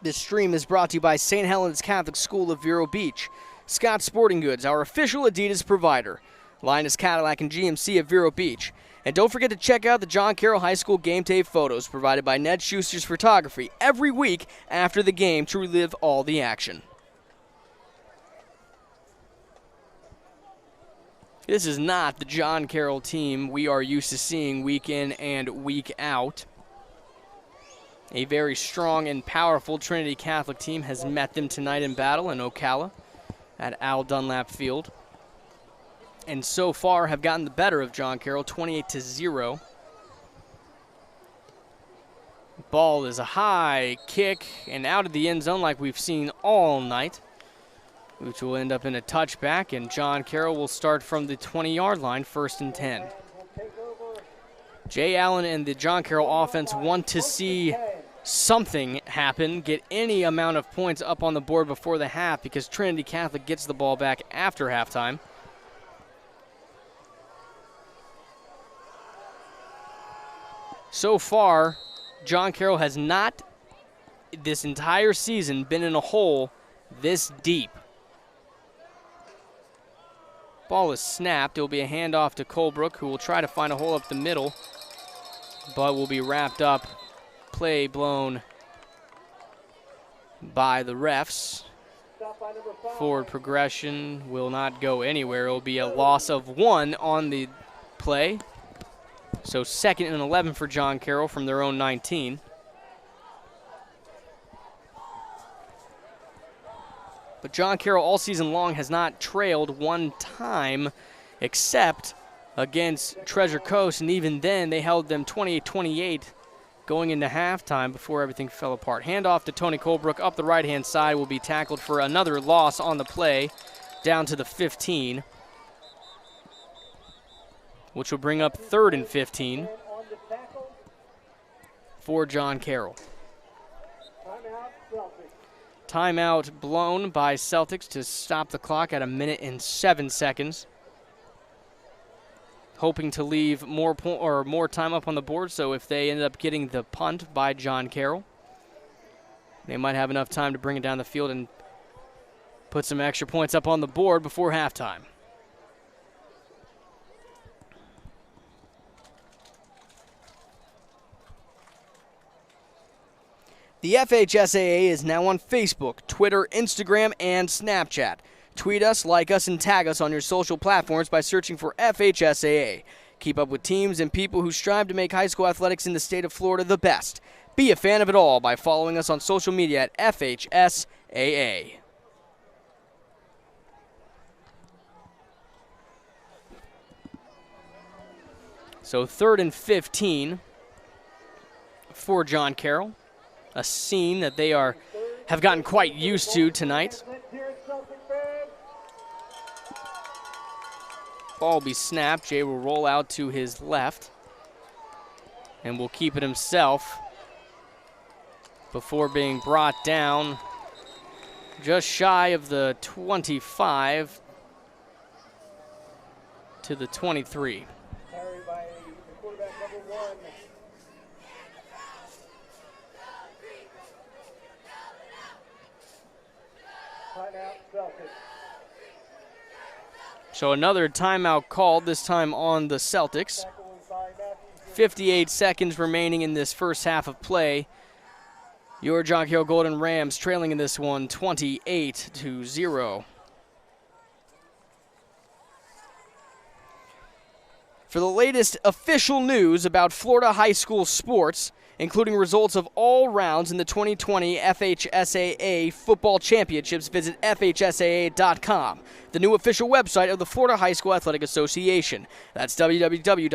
This stream is brought to you by St. Helens Catholic School of Vero Beach, Scott Sporting Goods, our official Adidas provider, Linus Cadillac and GMC of Vero Beach. And don't forget to check out the John Carroll High School game tape photos provided by Ned Schuster's Photography every week after the game to relive all the action. This is not the John Carroll team we are used to seeing week in and week out. A very strong and powerful Trinity Catholic team has met them tonight in battle in Ocala at Al Dunlap Field, and so far have gotten the better of John Carroll, 28-0. Ball is a high kick and out of the end zone like we've seen all night, which will end up in a touchback, and John Carroll will start from the 20-yard line, 1st and 10. Jay Allen and the John Carroll offense want to see something happen, get any amount of points up on the board before the half, because Trinity Catholic gets the ball back after halftime. So far, John Carroll has not, this entire season, been in a hole this deep. Ball is snapped. It will be a handoff to Colebrook, who will try to find a hole up the middle, but will be wrapped up. Play blown by the refs. Forward progression will not go anywhere. It will be a loss of 1 on the play. So 2nd and 11 for John Carroll from their own 19. But John Carroll all season long has not trailed one time except against Treasure Coast, and even then they held them 28-28 going into halftime before everything fell apart. Handoff to Tony Colebrook up the right-hand side, will be tackled for another loss on the play down to the 15, which will bring up 3rd and 15 for John Carroll. Timeout blown by Celtics to stop the clock at 1 minute and 7 seconds. Hoping to leave more time up on the board, so if they ended up getting the punt by John Carroll, they might have enough time to bring it down the field and put some extra points up on the board before halftime. The FHSAA is now on Facebook, Twitter, Instagram, and Snapchat. Tweet us, like us, and tag us on your social platforms by searching for FHSAA. Keep up with teams and people who strive to make high school athletics in the state of Florida the best. Be a fan of it all by following us on social media at FHSAA. So 3rd and 15 for John Carroll. A scene that they have gotten quite used to tonight. Ball will be snapped. Jay will roll out to his left and will keep it himself before being brought down just shy of the 25 to the 23. Carried by the quarterback, number 1. Timeout, Celtics. So another timeout called, this time on the Celtics. 58 seconds remaining in this first half of play. Your John Carroll Golden Rams trailing in this one 28-0. For the latest official news about Florida high school sports, including results of all rounds in the 2020 FHSAA football championships, visit FHSAA.com, the new official website of the Florida High School Athletic Association. That's www.fhsaa.com.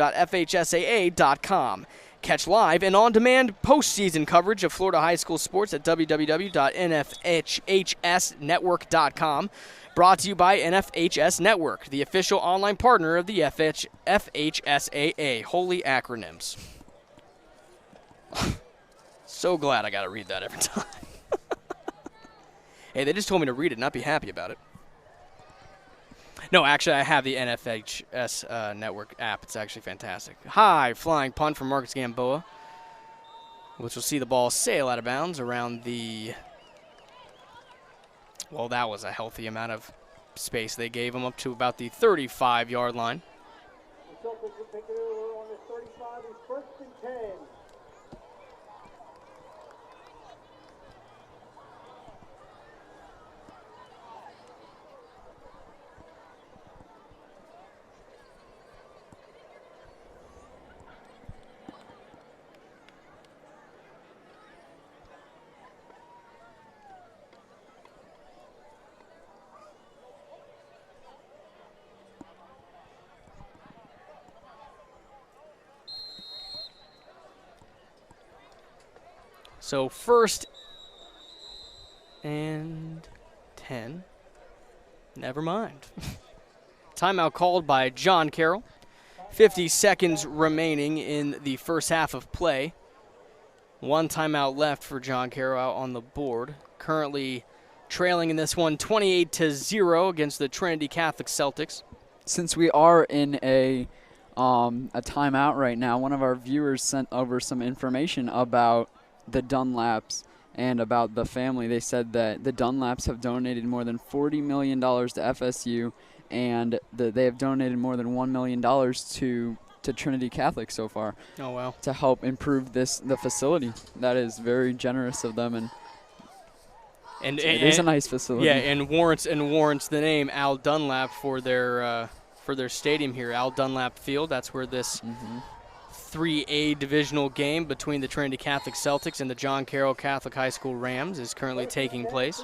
Catch live and on-demand postseason coverage of Florida high school sports at www.nfhsnetwork.com. Brought to you by NFHS Network, the official online partner of the FHSAA. Holy acronyms. So glad I got to read that every time. Hey, they just told me to read it, not be happy about it. No, actually, I have the NFHS Network app. It's actually fantastic. High flying punt from Marcus Gamboa, which will see the ball sail out of bounds around the... Well, that was a healthy amount of space they gave him, up to about the 35-yard line. The Celtics will take it over on the 35 and 1st and 10. So 1st and 10. Never mind. Timeout called by John Carroll. 50 seconds remaining in the first half of play. One timeout left for John Carroll out on the board. Currently trailing in this one 28-0 against the Trinity Catholic Celtics. Since we are in a timeout right now, one of our viewers sent over some information about the Dunlaps and about the family. They said that the Dunlaps have donated more than $40 million to FSU, and they have donated more than $1 million to Trinity Catholic so far. Oh, wow. To help improve the facility. That is very generous of them, and it is a nice facility. Yeah, and warrants the name Al Dunlap for their stadium here, Al Dunlap Field. That's where this 3A divisional game between the Trinity Catholic Celtics and the John Carroll Catholic High School Rams is currently taking place.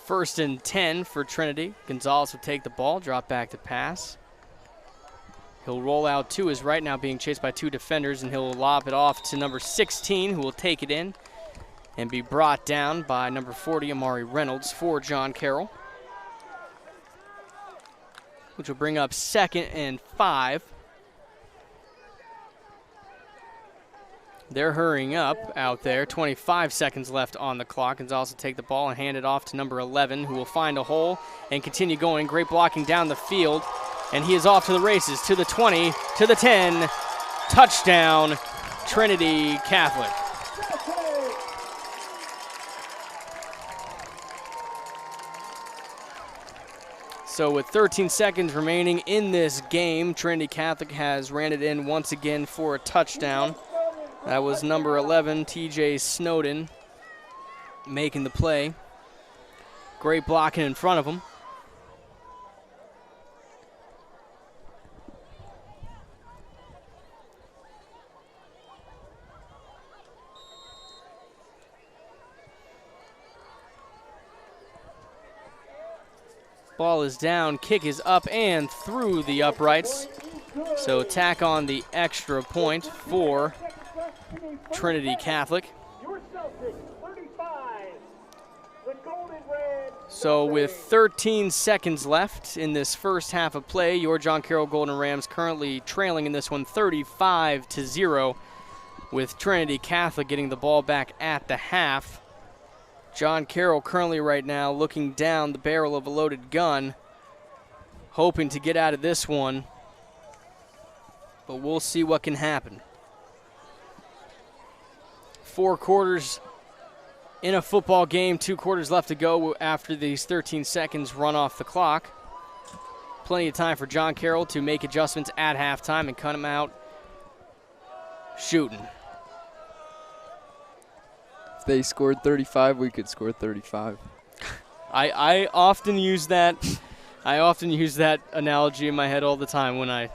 1st and 10 for Trinity. Gonzalez will take the ball, drop back to pass. He'll roll out to his right, now being chased by 2 defenders, and he'll lob it off to number 16, who will take it in and be brought down by number 40, Amari Reynolds, for John Carroll, which will bring up 2nd and 5. They're hurrying up out there. 25 seconds left on the clock. Gonzalez will take the ball and hand it off to number 11, who will find a hole and continue going. Great blocking down the field. And he is off to the races, to the 20, to the 10. Touchdown, Trinity Catholic. So with 13 seconds remaining in this game, Trinity Catholic has ran it in once again for a touchdown. That was number 11, TJ Snowden, making the play. Great blocking in front of him. Ball is down, kick is up and through the uprights. So tack on the extra point for Trinity Catholic. So with 13 seconds left in this first half of play, your John Carroll Golden Rams currently trailing in this one 35-0, with Trinity Catholic getting the ball back at the half. John Carroll currently right now looking down the barrel of a loaded gun, hoping to get out of this one, but we'll see what can happen. 4 quarters in a football game, 2 quarters left to go after these 13 seconds run off the clock. plenty of time for John Carroll to make adjustments at halftime and cut him out shooting. If they scored 35, we could score 35. I often use that. I often use that analogy in my head all the time when I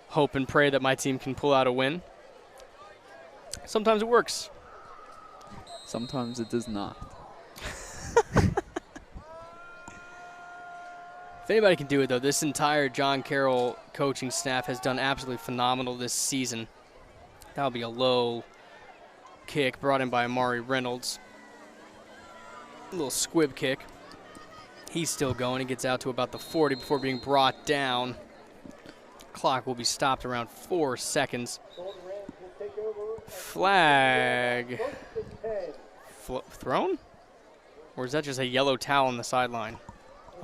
hope and pray that my team can pull out a win. Sometimes it works. Sometimes it does not. If anybody can do it, though, this entire John Carroll coaching staff has done absolutely phenomenal this season. That'll be a low kick brought in by Amari Reynolds. A little squib kick. He's still going. He gets out to about the 40 before being brought down. Clock will be stopped around 4 seconds. Flag. Thrown? Or is that just a yellow towel on the sideline?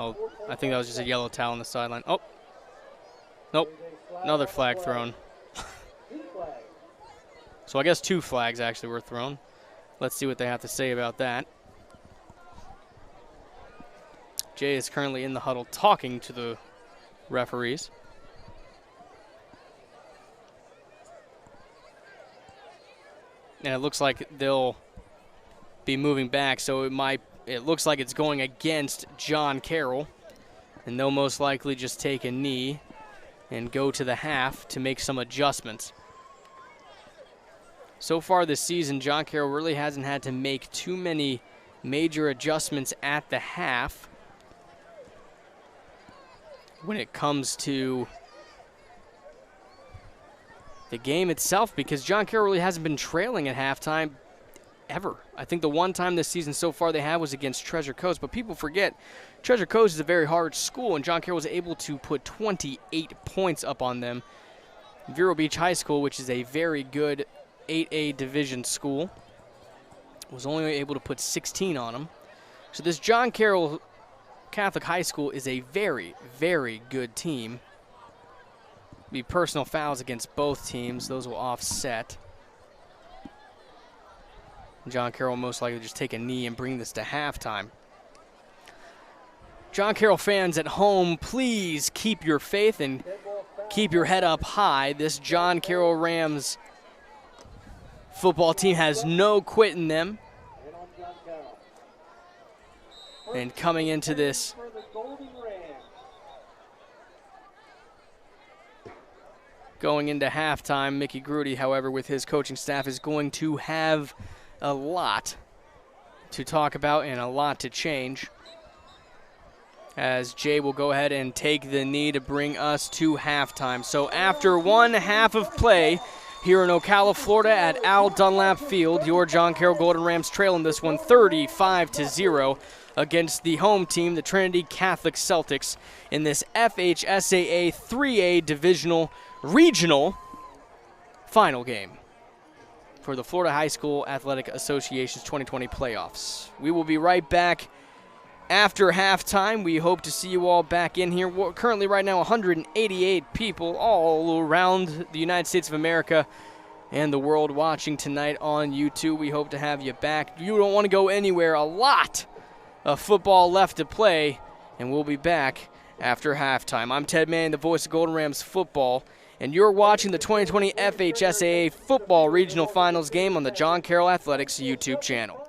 Oh, I think that was just a yellow towel on the sideline. Oh. Nope. Another flag thrown. So I guess 2 flags actually were thrown. Let's see what they have to say about that. Jay is currently in the huddle talking to the referees. And it looks like they'll be moving back, so it looks like it's going against John Carroll. And they'll most likely just take a knee and go to the half to make some adjustments. So far this season, John Carroll really hasn't had to make too many major adjustments at the half when it comes to the game itself, because John Carroll really hasn't been trailing at halftime ever. I think the one time this season so far they had was against Treasure Coast, but people forget Treasure Coast is a very hard school, and John Carroll was able to put 28 points up on them. Vero Beach High School, which is a very good 8A division school, was only able to put 16 on them. So this John Carroll Catholic High School is a very, very good team. Be personal fouls against both teams. Those will offset. John Carroll will most likely just take a knee and bring this to halftime. John Carroll fans at home, please keep your faith and keep your head up high. This John Carroll Rams football team has no quit in them. And coming into this going into halftime, Mickey Grudy, however, with his coaching staff, is going to have a lot to talk about and a lot to change, as Jay will go ahead and take the knee to bring us to halftime. So after one half of play here in Ocala, Florida at Al Dunlap Field, your John Carroll Golden Rams trail in this one 35-0 against the home team, the Trinity Catholic Celtics, in this FHSAA 3A divisional regional final game for the Florida High School Athletic Association's 2020 playoffs. We will be right back after halftime. We hope to see you all back in here. We're currently right now 188 people all around the United States of America and the world watching tonight on YouTube. We hope to have you back. You don't want to go anywhere. A lot of football left to play, and we'll be back after halftime. I'm Ted Manning, the voice of Golden Rams football, and you're watching the 2020 FHSAA Football Regional Finals game on the John Carroll Athletics YouTube channel.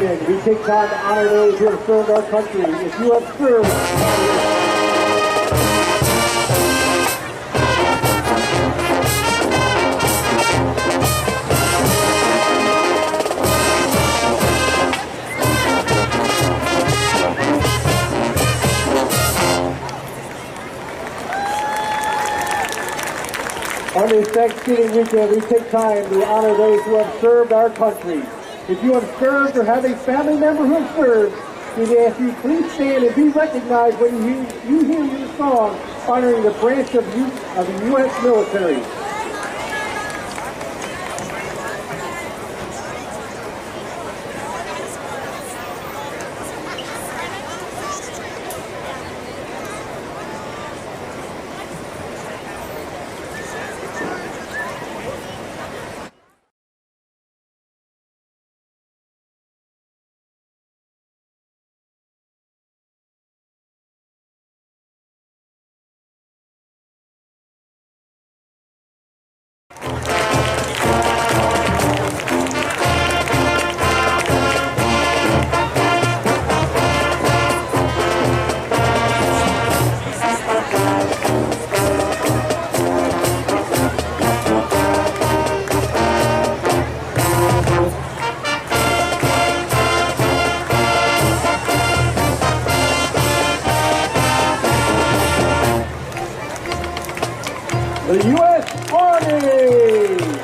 section, we take time to honor those who have served our country. If you have served, on this Thanksgiving weekend, we take time to honor those who have served our country. If you have served or have a family member who has served, we ask you please stand and be recognized when you hear your song honoring the branch of the U.S. military. The U.S. Army!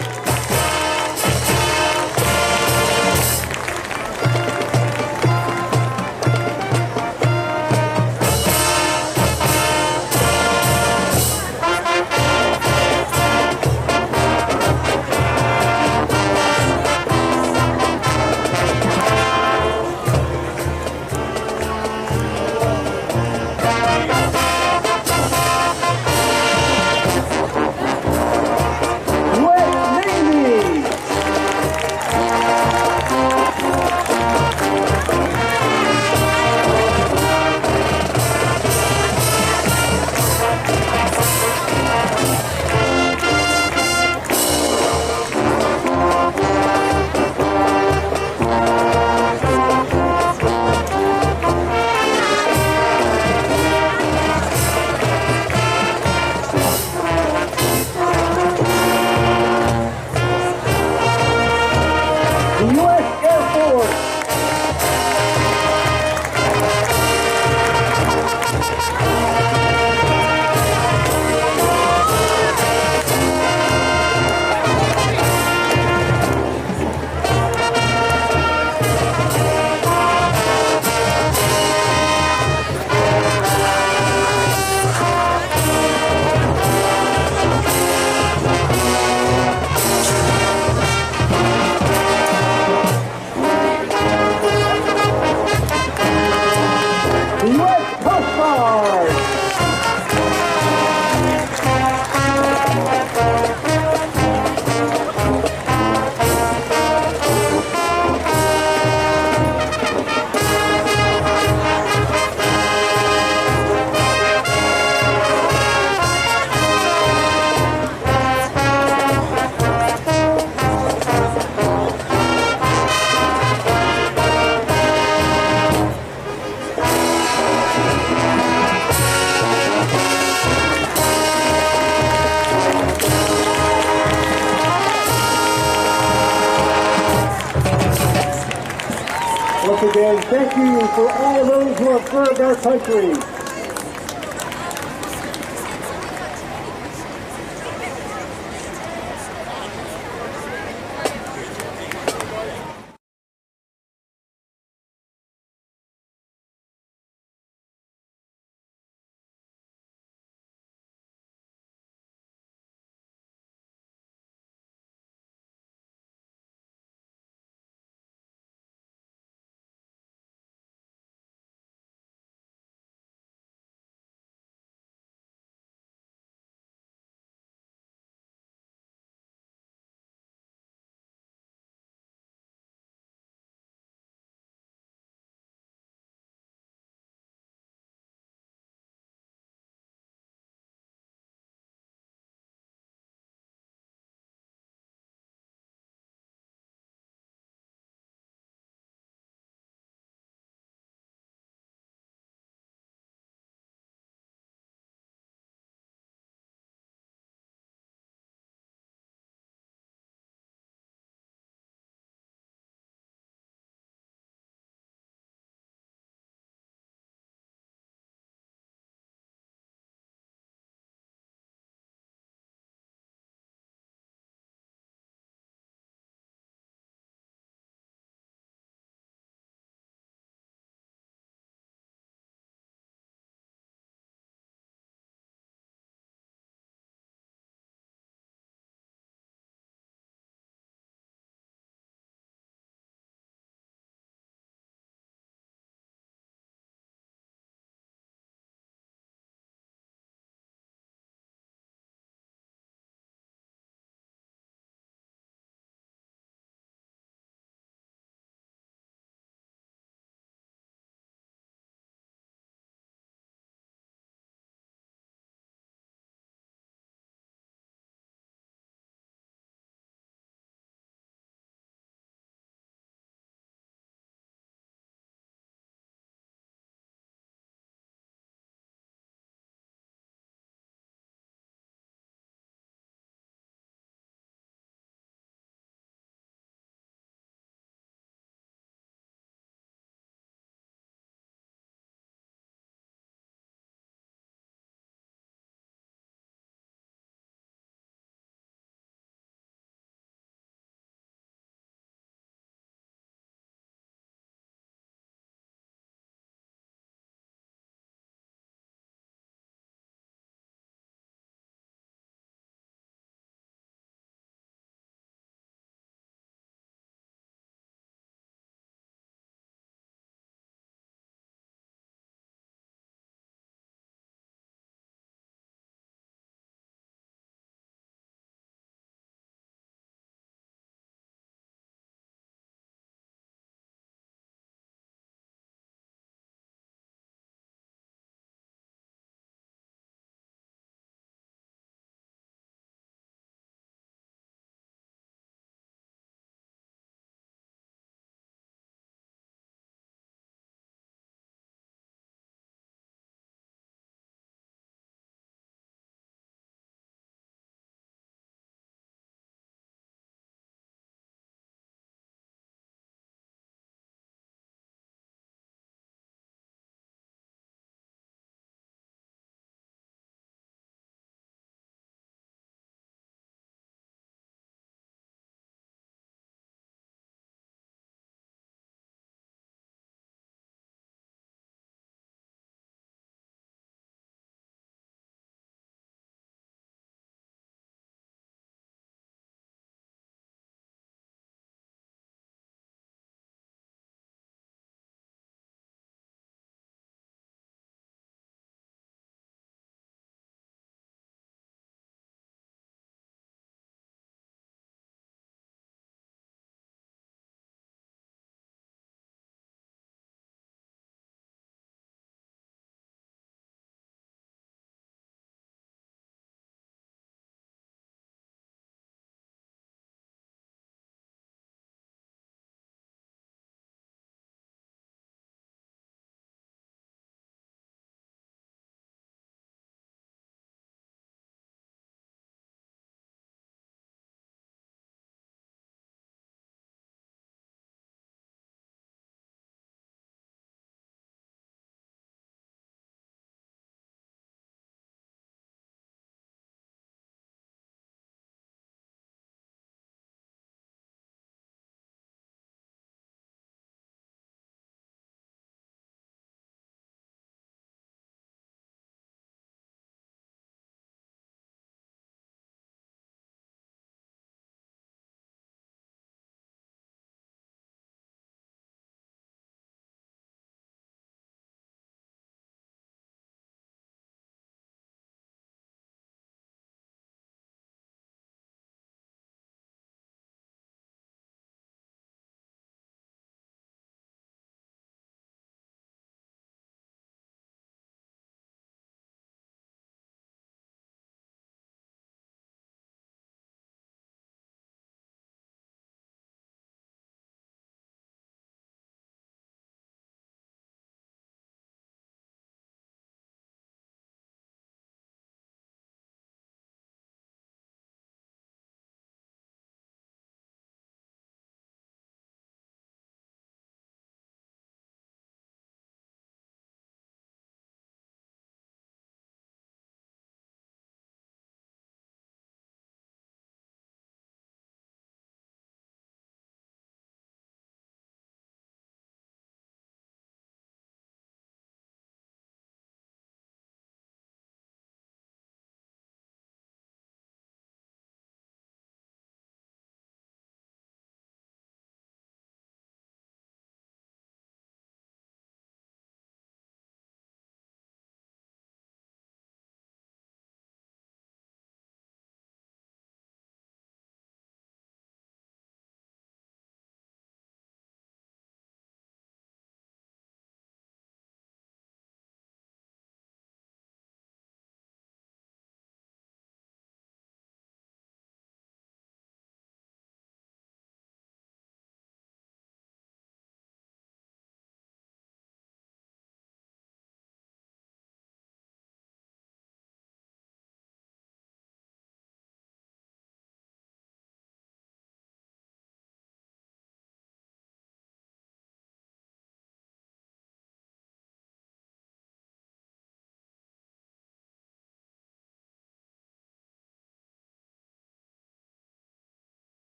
Once again, thank you for all those who have served our country.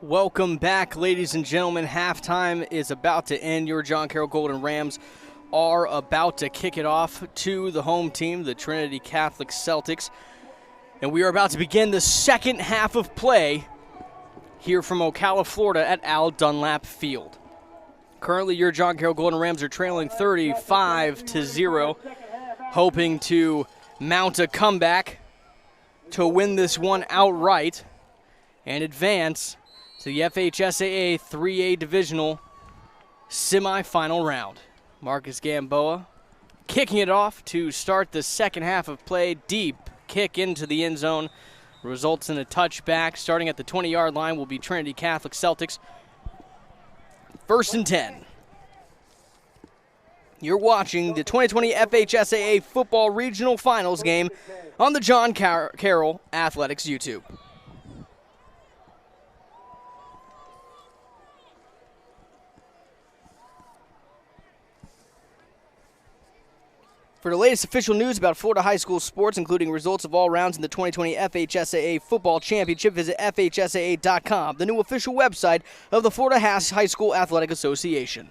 Welcome back, ladies and gentlemen. Halftime is about to end. Your John Carroll Golden Rams are about to kick it off to the home team, the Trinity Catholic Celtics. And we are about to begin the second half of play here from Ocala, Florida at Al Dunlap Field. Currently, your John Carroll Golden Rams are trailing 35-0, hoping to mount a comeback to win this one outright and advance to the FHSAA 3A Divisional semifinal round. Marcus Gamboa kicking it off to start the second half of play. Deep kick into the end zone results in a touchback. Starting at the 20-yard line will be Trinity Catholic Celtics. 1st and 10. You're watching the 2020 FHSAA Football Regional Finals game on the John Carroll Athletics YouTube. For the latest official news about Florida high school sports, including results of all rounds in the 2020 FHSAA Football Championship, visit FHSAA.com, the new official website of the Florida High School Athletic Association.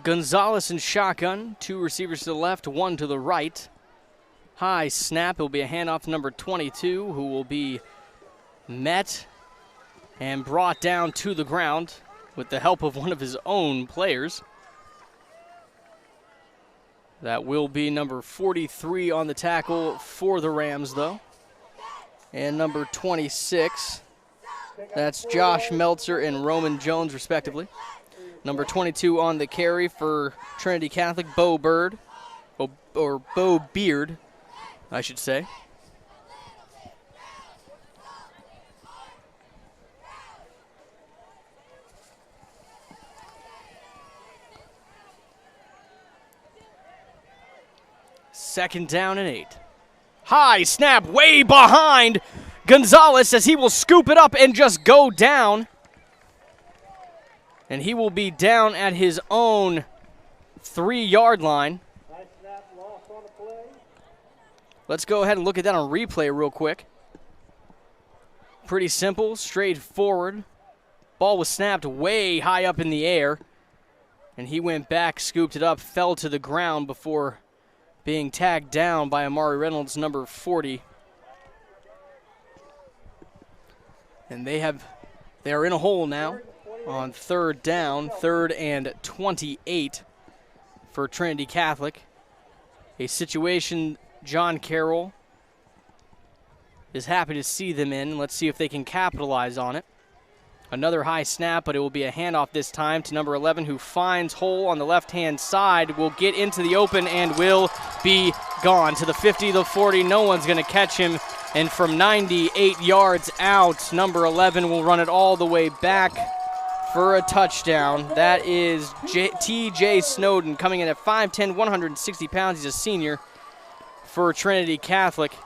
Gonzalez in shotgun, 2 receivers to the left, 1 to the right. High snap. It will be a handoff to number 22, who will be met and brought down to the ground with the help of one of his own players. That will be number 43 on the tackle for the Rams, though. And number 26. That's Josh Meltzer and Roman Jones, respectively. Number 22 on the carry for Trinity Catholic, Bo Beard, I should say. Second down and 8. High snap way behind Gonzalez as he will scoop it up and just go down. And he will be down at his own 3-yard line. Let's go ahead and look at that on replay real quick. Pretty simple, straightforward. Ball was snapped way high up in the air. And he went back, scooped it up, fell to the ground before being tagged down by Amari Reynolds, number 40. And they are in a hole now on 3rd down, 3rd and 28 for Trinity Catholic. A situation John Carroll is happy to see them in. Let's see if they can capitalize on it. Another high snap, but it will be a handoff this time to number 11, who finds hole on the left-hand side, will get into the open and will be gone. To the 50, the 40, no one's going to catch him. And from 98 yards out, number 11 will run it all the way back for a touchdown. That is T.J. Snowden, coming in at 5'10", 160 pounds. He's a senior for Trinity Catholic.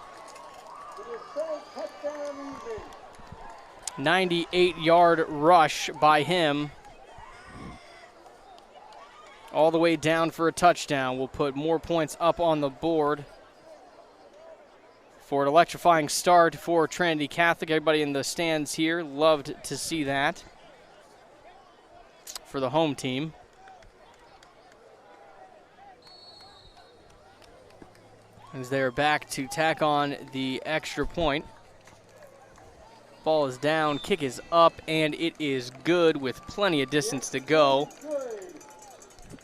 98-yard rush by him. All the way down for a touchdown. We'll put more points up on the board for an electrifying start for Trinity Catholic. Everybody in the stands here loved to see that for the home team. As they're back to tack on the extra point. Ball is down, kick is up, and it is good with plenty of distance to go.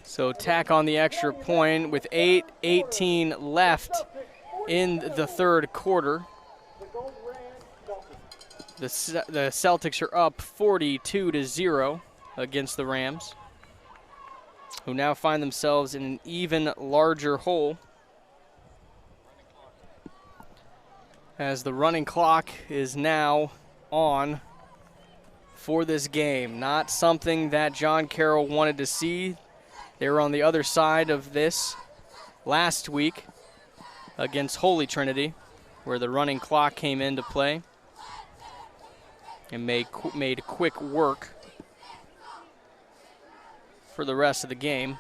So tack on the extra point with 8:18 left in the 3rd quarter. The Celtics are up 42-0 against the Rams, who now find themselves in an even larger hole, as the running clock is now on for this game. Not something that John Carroll wanted to see. They were on the other side of this last week against Holy Trinity, where the running clock came into play and made quick work for the rest of the game.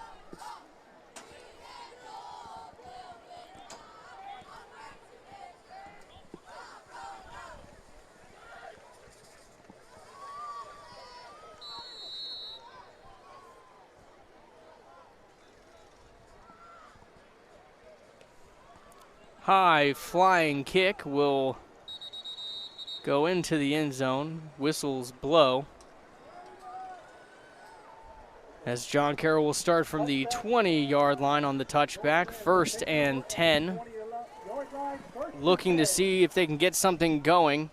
High flying kick will go into the end zone. Whistles blow. As John Carroll will start from the 20-yard line on the touchback. 1st and 10. Looking to see if they can get something going.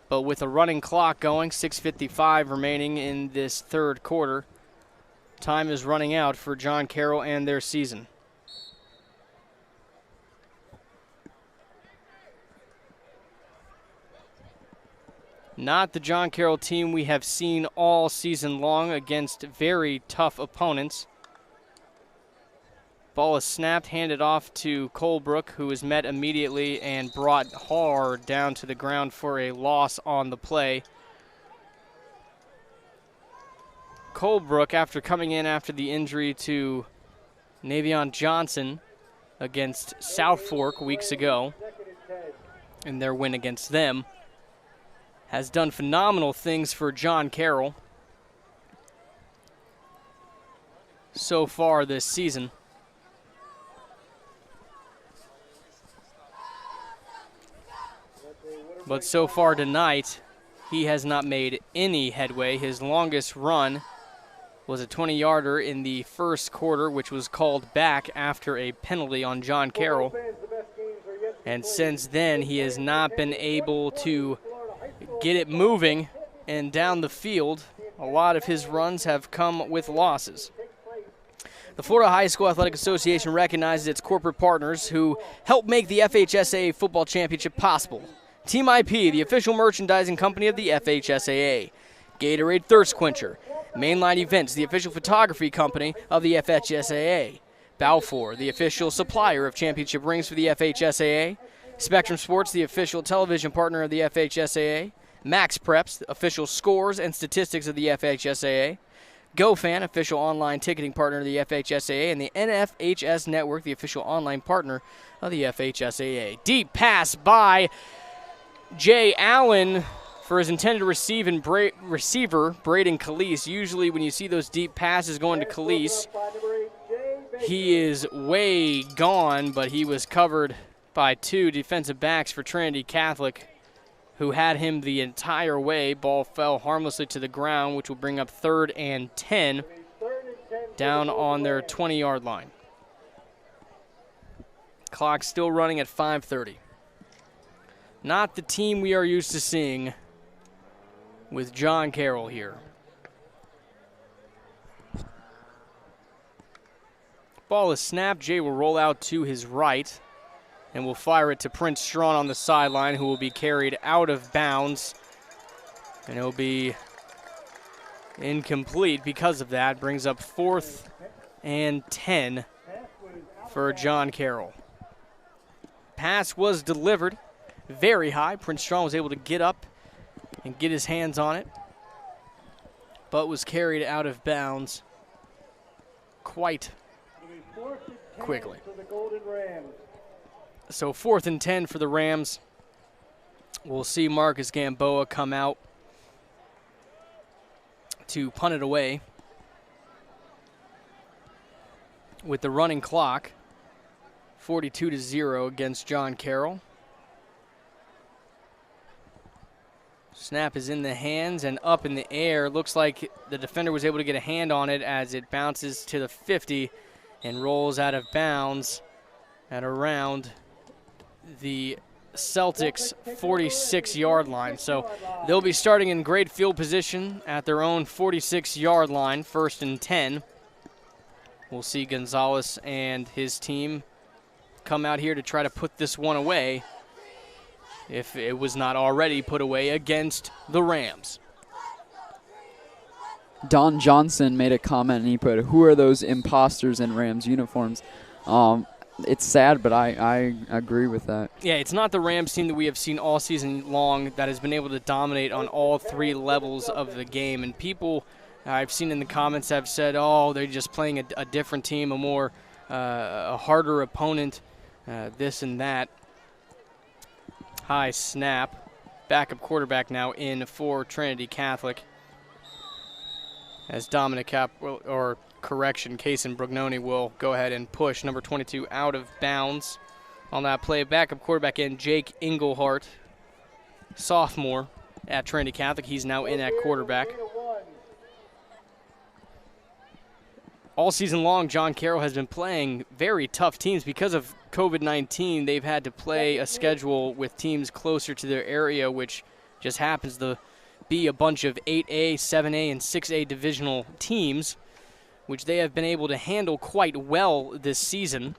But with a running clock going, 6:55 remaining in this third quarter. Time is running out for John Carroll and their season. Not the John Carroll team we have seen all season long against very tough opponents. Ball is snapped, handed off to Colebrook, who is met immediately and brought hard down to the ground for a loss on the play. Colebrook, after coming in after the injury to Navion Johnson against South Fork weeks ago, in their win against them, has done phenomenal things for John Carroll so far this season. But so far tonight, he has not made any headway. His longest run was a 20-yarder in the first quarter, which was called back after a penalty on John Carroll. And since then, he has not been able to get it moving and down the field. A lot of his runs have come with losses. The Florida High School Athletic Association recognizes its corporate partners who help make the FHSAA Football Championship possible. Team IP, the official merchandising company of the FHSAA. Gatorade Thirst Quencher. Mainline Events, the official photography company of the FHSAA. Balfour, the official supplier of championship rings for the FHSAA. Spectrum Sports, the official television partner of the FHSAA. Max Preps, the official scores and statistics of the FHSAA. GoFan, official online ticketing partner of the FHSAA. And the NFHS Network, the official online partner of the FHSAA. Deep pass by Jay Allen for his intended receiver, Braden Calise. Usually when you see those deep passes going to Calise, he is way gone, but he was covered by 2 defensive backs for Trinity Catholic, who had him the entire way. Ball fell harmlessly to the ground, which will bring up 3rd and 10 down on their 20-yard line. Clock still running at 5:30. Not the team we are used to seeing with John Carroll here. Ball is snapped. Jay will roll out to his right and will fire it to Prince Strawn on the sideline, who will be carried out of bounds. And he'll be incomplete because of that. Brings up 4th and 10 for John Carroll. Pass was delivered very high. Prince Strawn was able to get up and get his hands on it, but was carried out of bounds quite quickly. So 4th and 10 for the Rams. We'll see Marcus Gamboa come out to punt it away with the running clock. 42-0 against John Carroll. Snap is in the hands and up in the air. Looks like the defender was able to get a hand on it as it bounces to the 50 and rolls out of bounds at around the Celtics 46-yard line. So they'll be starting in great field position at their own 46-yard line, 1st and 10. We'll see Gonzalez and his team come out here to try to put this one away, if it was not already put away against the Rams. Don Johnson made a comment, and he put, "Who are those imposters in Rams uniforms?" It's sad, but I agree with that. Yeah, it's not the Rams team that we have seen all season long that has been able to dominate on all 3 levels of the game. And people I've seen in the comments have said, oh, they're just playing a different team, a harder opponent, this and that. High snap. Backup quarterback now in for Trinity Catholic. As Kaysen Brugnoni will go ahead and push number 22 out of bounds on that play. Backup quarterback in Jake Englehart, sophomore at Trinity Catholic. He's now in at quarterback. All season long, John Carroll has been playing very tough teams. Because of COVID-19, they've had to play a schedule with teams closer to their area, which just happens to be a bunch of 8A, 7A, and 6A divisional teams, which they have been able to handle quite well this season.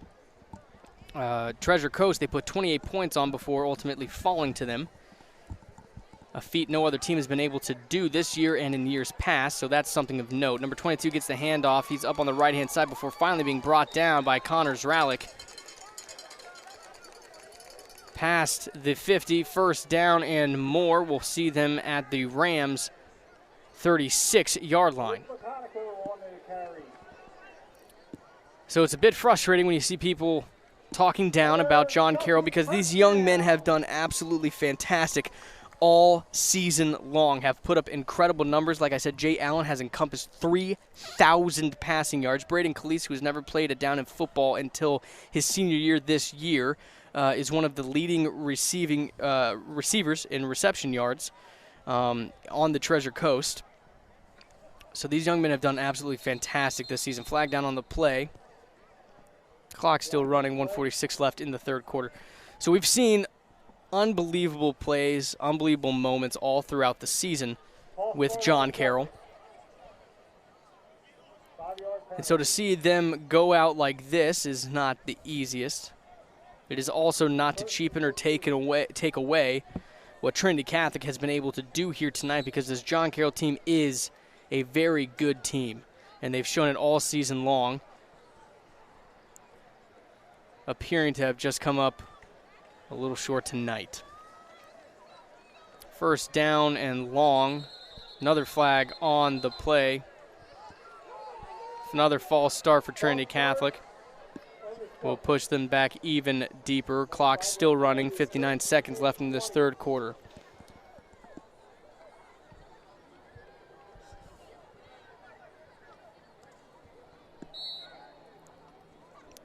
Treasure Coast, they put 28 points on before ultimately falling to them. A feat no other team has been able to do this year and in years past, so that's something of note. Number 22 gets the handoff. He's up on the right-hand side before finally being brought down by Connor Zralik. Past the 50, first down and more. We'll see them at the Rams' 36-yard line. So it's a bit frustrating when you see people talking down about John Carroll, because these young men have done absolutely fantastic all season long, have put up incredible numbers. Like I said, Jay Allen has encompassed 3,000 passing yards. Braden Calise, who has never played a down in football until his senior year this year, is one of the leading receivers in reception yards on the Treasure Coast. So these young men have done absolutely fantastic this season. Flag down on the play. Clock still running, 1:46 left in the third quarter. So we've seen unbelievable plays, unbelievable moments all throughout the season with John Carroll. And so to see them go out like this is not the easiest. It is also not to cheapen or take away what Trinity Catholic has been able to do here tonight, because this John Carroll team is a very good team, and they've shown it all season long, appearing to have just come up a little short tonight. First down and long. Another flag on the play. Another false start for Trinity Catholic. We'll push them back even deeper. Clock still running, 59 seconds left in this third quarter.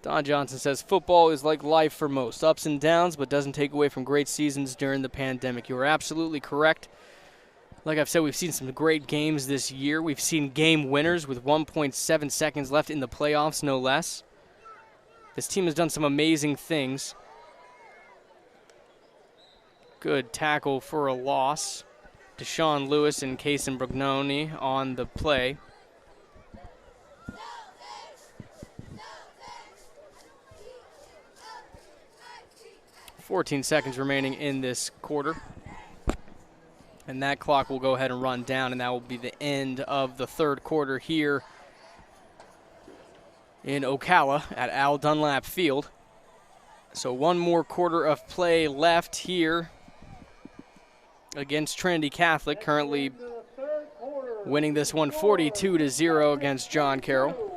Don Johnson says, football is like life for most. Ups and downs, but doesn't take away from great seasons during the pandemic. You are absolutely correct. Like I've said, we've seen some great games this year. We've seen game winners with 1.7 seconds left in the playoffs, no less. This team has done some amazing things. Good tackle for a loss. Deshaun Lewis and Kaysen Brugnoni on the play. 14 seconds remaining in this quarter. And that clock will go ahead and run down, and that will be the end of the third quarter here in Ocala at Al Dunlap Field. So one more quarter of play left here against Trinity Catholic, currently winning this one 42-0 against John Carroll.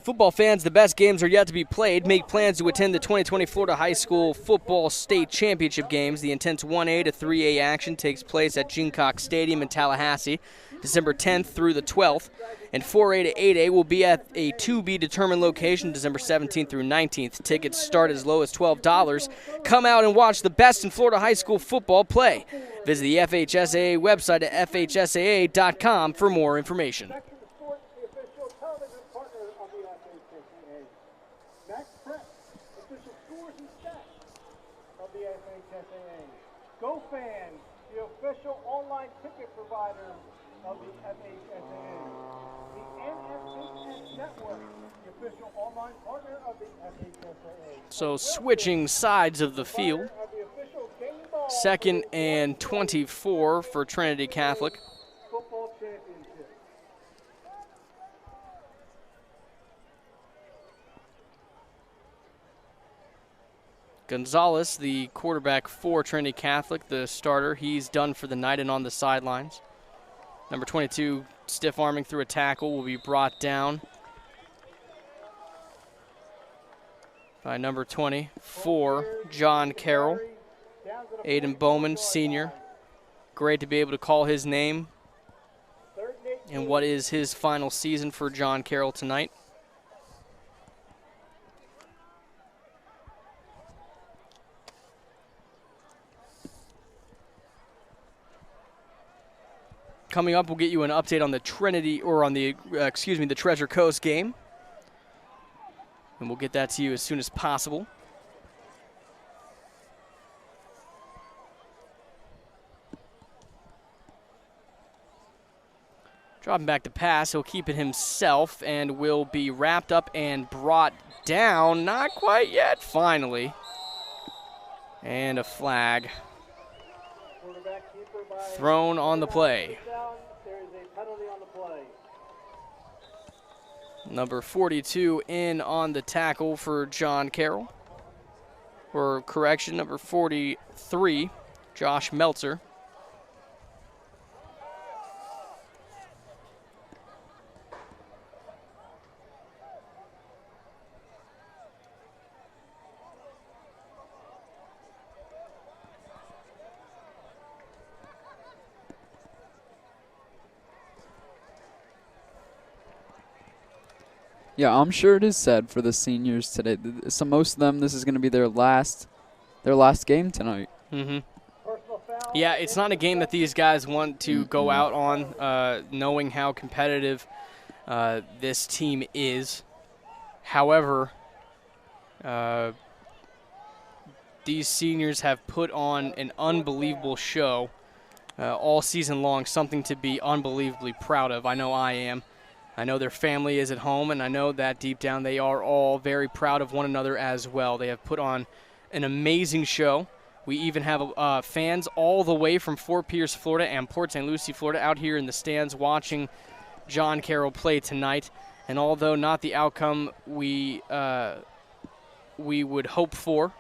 Football fans, the best games are yet to be played. Make plans to attend the 2020 Florida High School Football State Championship games. The intense 1A to 3A action takes place at Jincock Stadium in Tallahassee, December 10th through the 12th. And 4A to 8A will be at a to-be-determined location December 17th through 19th. Tickets start as low as $12. Come out and watch the best in Florida high school football play. Visit the FHSAA website at FHSAA.com for more information. Go Fans, the official online ticket provider of the FHSAA. The NFHS Network, the official online partner of the FHSAA. So switching sides of the field. Second and 24 for Trinity Catholic. Football Championship. Gonzalez, the quarterback for Trinity Catholic, the starter, he's done for the night and on the sidelines. Number 22, stiff arming through a tackle, will be brought down by number 24, John Carroll. Aiden Bowman, senior. Great to be able to call his name in what is his final season for John Carroll tonight. Coming up, we'll get you an update on the Trinity, or on the, the Treasure Coast game. And we'll get that to you as soon as possible. Dropping back to pass, he'll keep it himself and will be wrapped up and brought down. Not quite yet, finally. And a flag thrown on the play. Number 42 in on the tackle for John Carroll. Or correction, number 43, Josh Meltzer. Yeah, I'm sure it is sad for the seniors today. So most of them, this is going to be their last game tonight. Yeah, it's not a game that these guys want to go out on, knowing how competitive this team is. However, these seniors have put on an unbelievable show all season long, something to be unbelievably proud of. I know I am. I know their family is at home, and I know that deep down they are all very proud of one another as well. They have put on an amazing show. We even have fans all the way from Fort Pierce, Florida, and Port St. Lucie, Florida, out here in the stands watching John Carroll play tonight. And although not the outcome we would hope for,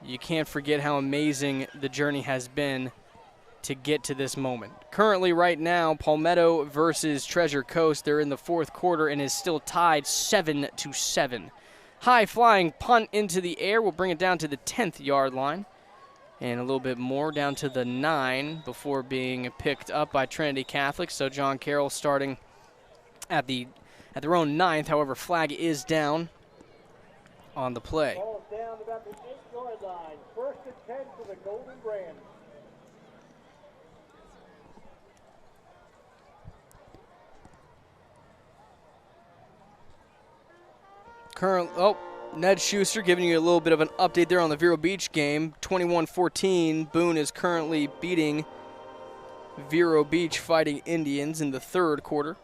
you can't forget how amazing the journey has been to get to this moment. Currently, right now, Palmetto versus Treasure Coast. They're in the fourth quarter and is still tied 7-7. High flying punt into the air will bring it down to the 10th yard line. And a little bit more down to the 9 before being picked up by Trinity Catholic. So John Carroll starting at their own 9th. However, flag is down on the play. Ball is down about the 8-yard line. 1st and 10 for the Golden Rams. Ned Schuster giving you a little bit of an update there on the Vero Beach game. 21-14, Boone is currently beating Vero Beach Fighting Indians in the third quarter.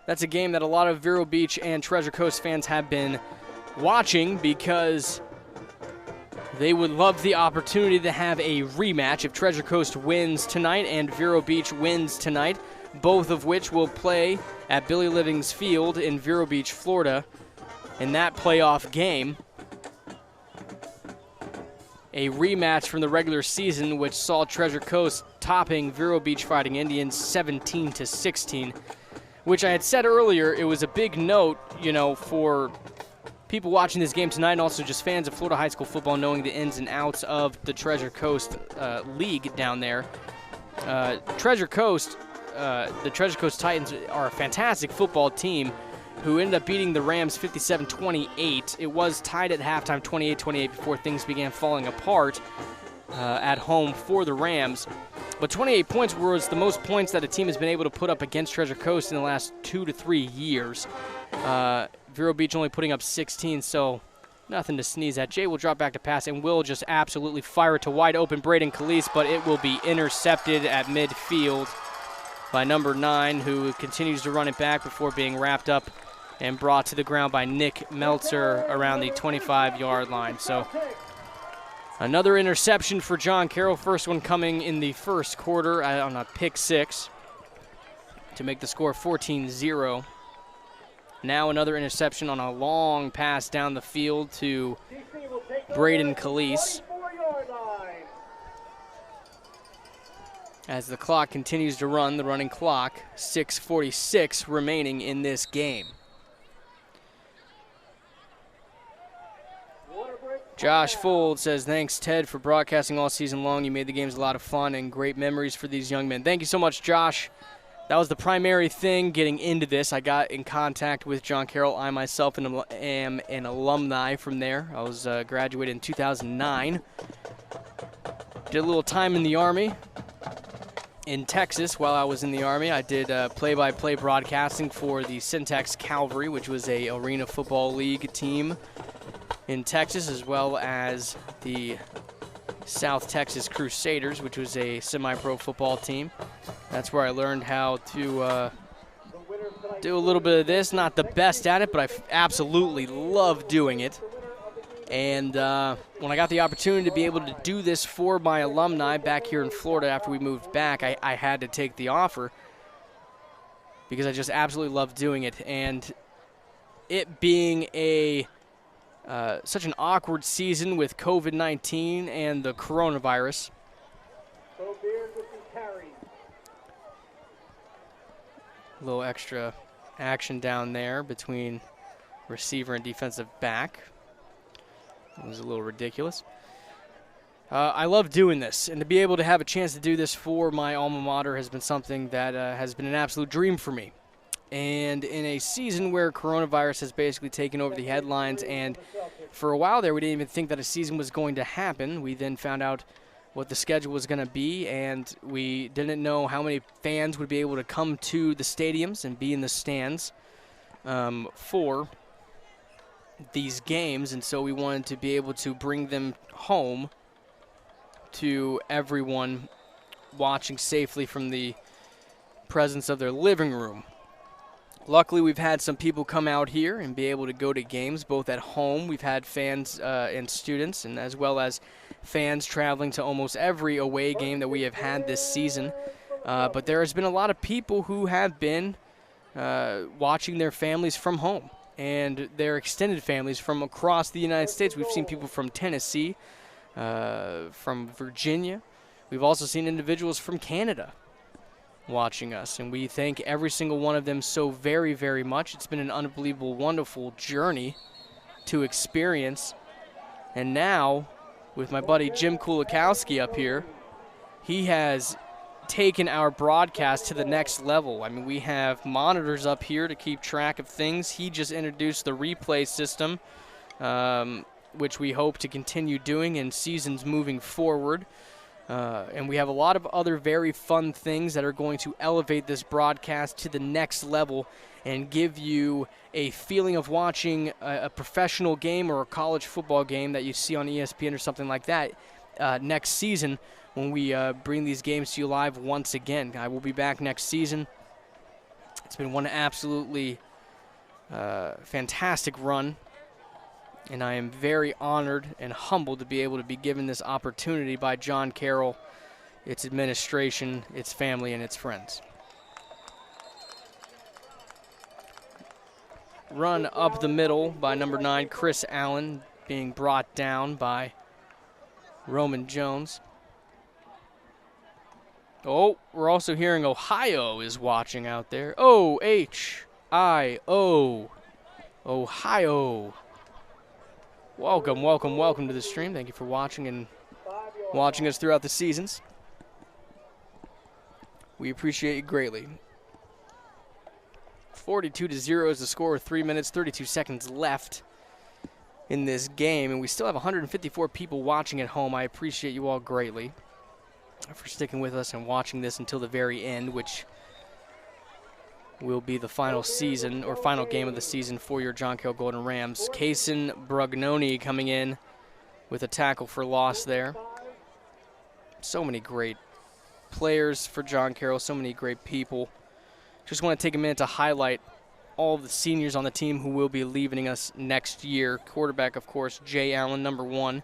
That's a game that a lot of Vero Beach and Treasure Coast fans have been watching because they would love the opportunity to have a rematch if Treasure Coast wins tonight and Vero Beach wins tonight, both of which will play at Billy Livings Field in Vero Beach, Florida. In that playoff game, a rematch from the regular season, which saw Treasure Coast topping Vero Beach Fighting Indians 17-16, which I had said earlier, it was a big note, for people watching this game tonight and also just fans of Florida high school football knowing the ins and outs of the Treasure Coast league down there. The Treasure Coast Titans are a fantastic football team who ended up beating the Rams 57-28. It was tied at halftime 28-28 before things began falling apart at home for the Rams. But 28 points was the most points that a team has been able to put up against Treasure Coast in the last 2 to 3 years. Vero Beach only putting up 16, so nothing to sneeze at. Jay will drop back to pass and will just absolutely fire it to wide open Braden Calise, but it will be intercepted at midfield by number 9, who continues to run it back before being wrapped up and brought to the ground by Nick Meltzer around the 25-yard line. So another interception for John Carroll, first one coming in the first quarter on a pick 6 to make the score 14-0. Now another interception on a long pass down the field to Braden Calise. As the clock continues to run, the running clock, 6:46 remaining in this game. Josh Fold says, thanks, Ted, for broadcasting all season long. You made the games a lot of fun and great memories for these young men. Thank you so much, Josh. That was the primary thing getting into this. I got in contact with John Carroll. I myself am an alumni from there. I was graduated in 2009. Did a little time in the Army in Texas. While I was in the Army, I did play-by-play broadcasting for the Syntax Cavalry, which was a Arena Football League team in Texas, as well as the South Texas Crusaders, which was a semi-pro football team. That's where I learned how to do a little bit of this. Not the best at it, but I absolutely love doing it. And when I got the opportunity to be able to do this for my alumni back here in Florida after we moved back, I had to take the offer because I just absolutely love doing it. And it being such an awkward season with COVID-19 and the coronavirus, a little extra action down there between receiver and defensive back. It was a little ridiculous. I love doing this, and to be able to have a chance to do this for my alma mater has been something that has been an absolute dream for me. And in a season where coronavirus has basically taken over the headlines, and for a while there we didn't even think that a season was going to happen. We then found out what the schedule was going to be, and we didn't know how many fans would be able to come to the stadiums and be in the stands for these games, and so we wanted to be able to bring them home to everyone watching safely from the presence of their living room. Luckily, we've had some people come out here and be able to go to games, both at home. We've had fans and students, and as well as fans traveling to almost every away game that we have had this season. But there has been a lot of people who have been watching their families from home and their extended families from across the United States. We've seen people from Tennessee, from Virginia. We've also seen individuals from Canada watching us, and we thank every single one of them so very, very much. It's been an unbelievable, wonderful journey to experience. And now, with my buddy Jim Kulikowski up here, he has taken our broadcast to the next level. I mean, we have monitors up here to keep track of things. He just introduced the replay system, which we hope to continue doing in seasons moving forward. And we have a lot of other very fun things that are going to elevate this broadcast to the next level and give you a feeling of watching a professional game or a college football game that you see on ESPN or something like that next season when we bring these games to you live once again. I will be back next season. It's been one absolutely fantastic run, and I am very honored and humbled to be able to be given this opportunity by John Carroll, its administration, its family, and its friends. Run up the middle by number 9, Chris Allen, being brought down by Roman Jones. Oh, we're also hearing Ohio is watching out there. O-H-I-O. Ohio. Welcome, welcome, welcome to the stream. Thank you for watching and watching us throughout the seasons. We appreciate you greatly. 42-0 is the score with 3 minutes, 32 seconds left in this game, and we still have 154 people watching at home. I appreciate you all greatly for sticking with us and watching this until the very end, which will be the final season or final game of the season for your John Carroll Golden Rams. Kaysen Brugnoni coming in with a tackle for loss there. So many great players for John Carroll, so many great people. Just want to take a minute to highlight all of the seniors on the team who will be leaving us next year. Quarterback, of course, Jay Allen, number 1,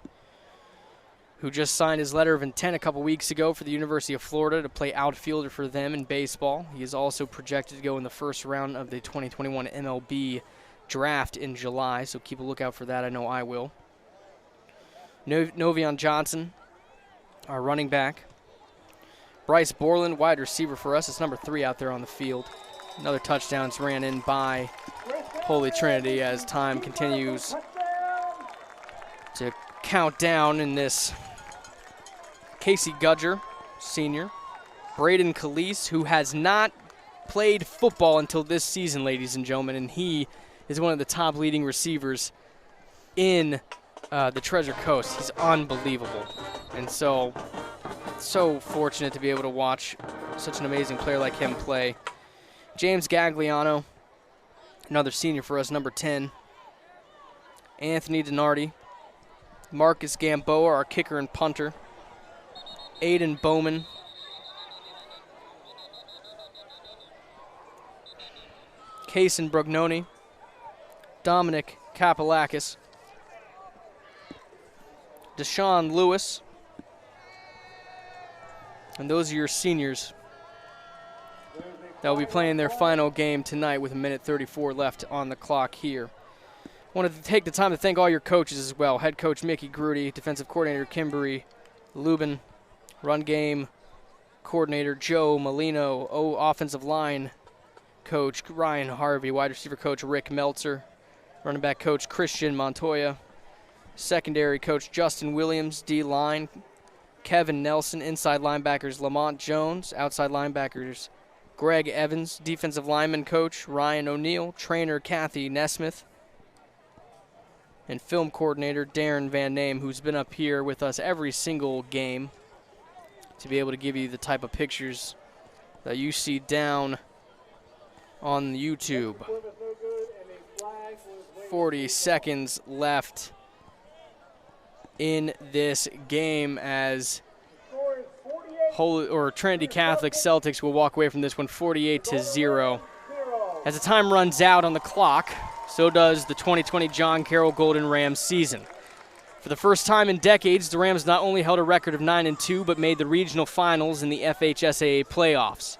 who just signed his letter of intent a couple weeks ago for the University of Florida to play outfielder for them in baseball. He is also projected to go in the first round of the 2021 MLB draft in July, so keep a lookout for that. I know I will. Novion Johnson, our running back. Bryce Borland, wide receiver for us. It's number 3 out there on the field. Another touchdown ran in by Holy Trinity as time continues to count down in this. Casey Gudger, senior. Braden Calise, who has not played football until this season, ladies and gentlemen, and he is one of the top leading receivers in the Treasure Coast. He's unbelievable. And so fortunate to be able to watch such an amazing player like him play. James Gagliano, another senior for us, number 10. Anthony Donardi. Marcus Gamboa, our kicker and punter. Aiden Bowman. Kaysen Brugnoni. Dominic Kapalakis. Deshaun Lewis. And those are your seniors that will be playing their final game tonight with 1:34 left on the clock here. Wanted to take the time to thank all your coaches as well. Head coach Mickey Grudy, defensive coordinator Kimberly Lubin, run game coordinator Joe Molino, offensive line coach Ryan Harvey, wide receiver coach Rick Meltzer, running back coach Christian Montoya, secondary coach Justin Williams, D-line Kevin Nelson, inside linebackers Lamont Jones, outside linebackers Greg Evans, defensive lineman coach Ryan O'Neill, trainer Kathy Nesmith, and film coordinator Darren Van Name, who's been up here with us every single game to be able to give you the type of pictures that you see down on YouTube. 40 seconds left in this game as Trinity Catholic Celtics will walk away from this one 48-0. As the time runs out on the clock, so does the 2020 John Carroll Golden Rams season. For the first time in decades, the Rams not only held a record of 9-2, but made the regional finals in the FHSAA playoffs.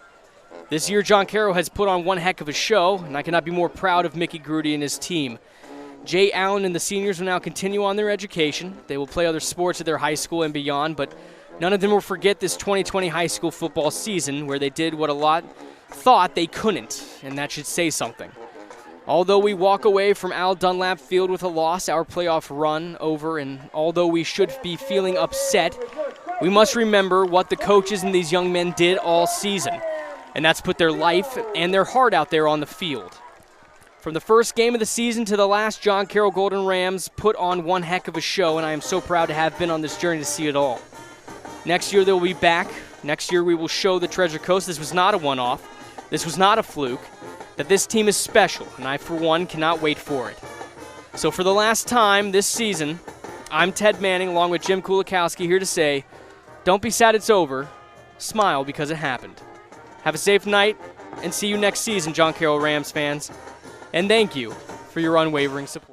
This year, John Carroll has put on one heck of a show, and I cannot be more proud of Mickey Grudy and his team. Jay Allen and the seniors will now continue on their education. They will play other sports at their high school and beyond, but none of them will forget this 2020 high school football season where they did what a lot thought they couldn't, and that should say something. Although we walk away from Al Dunlap Field with a loss, our playoff run over, and although we should be feeling upset, we must remember what the coaches and these young men did all season, and that's put their life and their heart out there on the field. From the first game of the season to the last, John Carroll Golden Rams put on one heck of a show, and I am so proud to have been on this journey to see it all. Next year, they'll be back. Next year, we will show the Treasure Coast this was not a one-off. This was not a fluke. That this team is special, and I, for one, cannot wait for it. So for the last time this season, I'm Ted Manning, along with Jim Kulikowski, here to say, don't be sad it's over. Smile because it happened. Have a safe night, and see you next season, John Carroll Rams fans. And thank you for your unwavering support.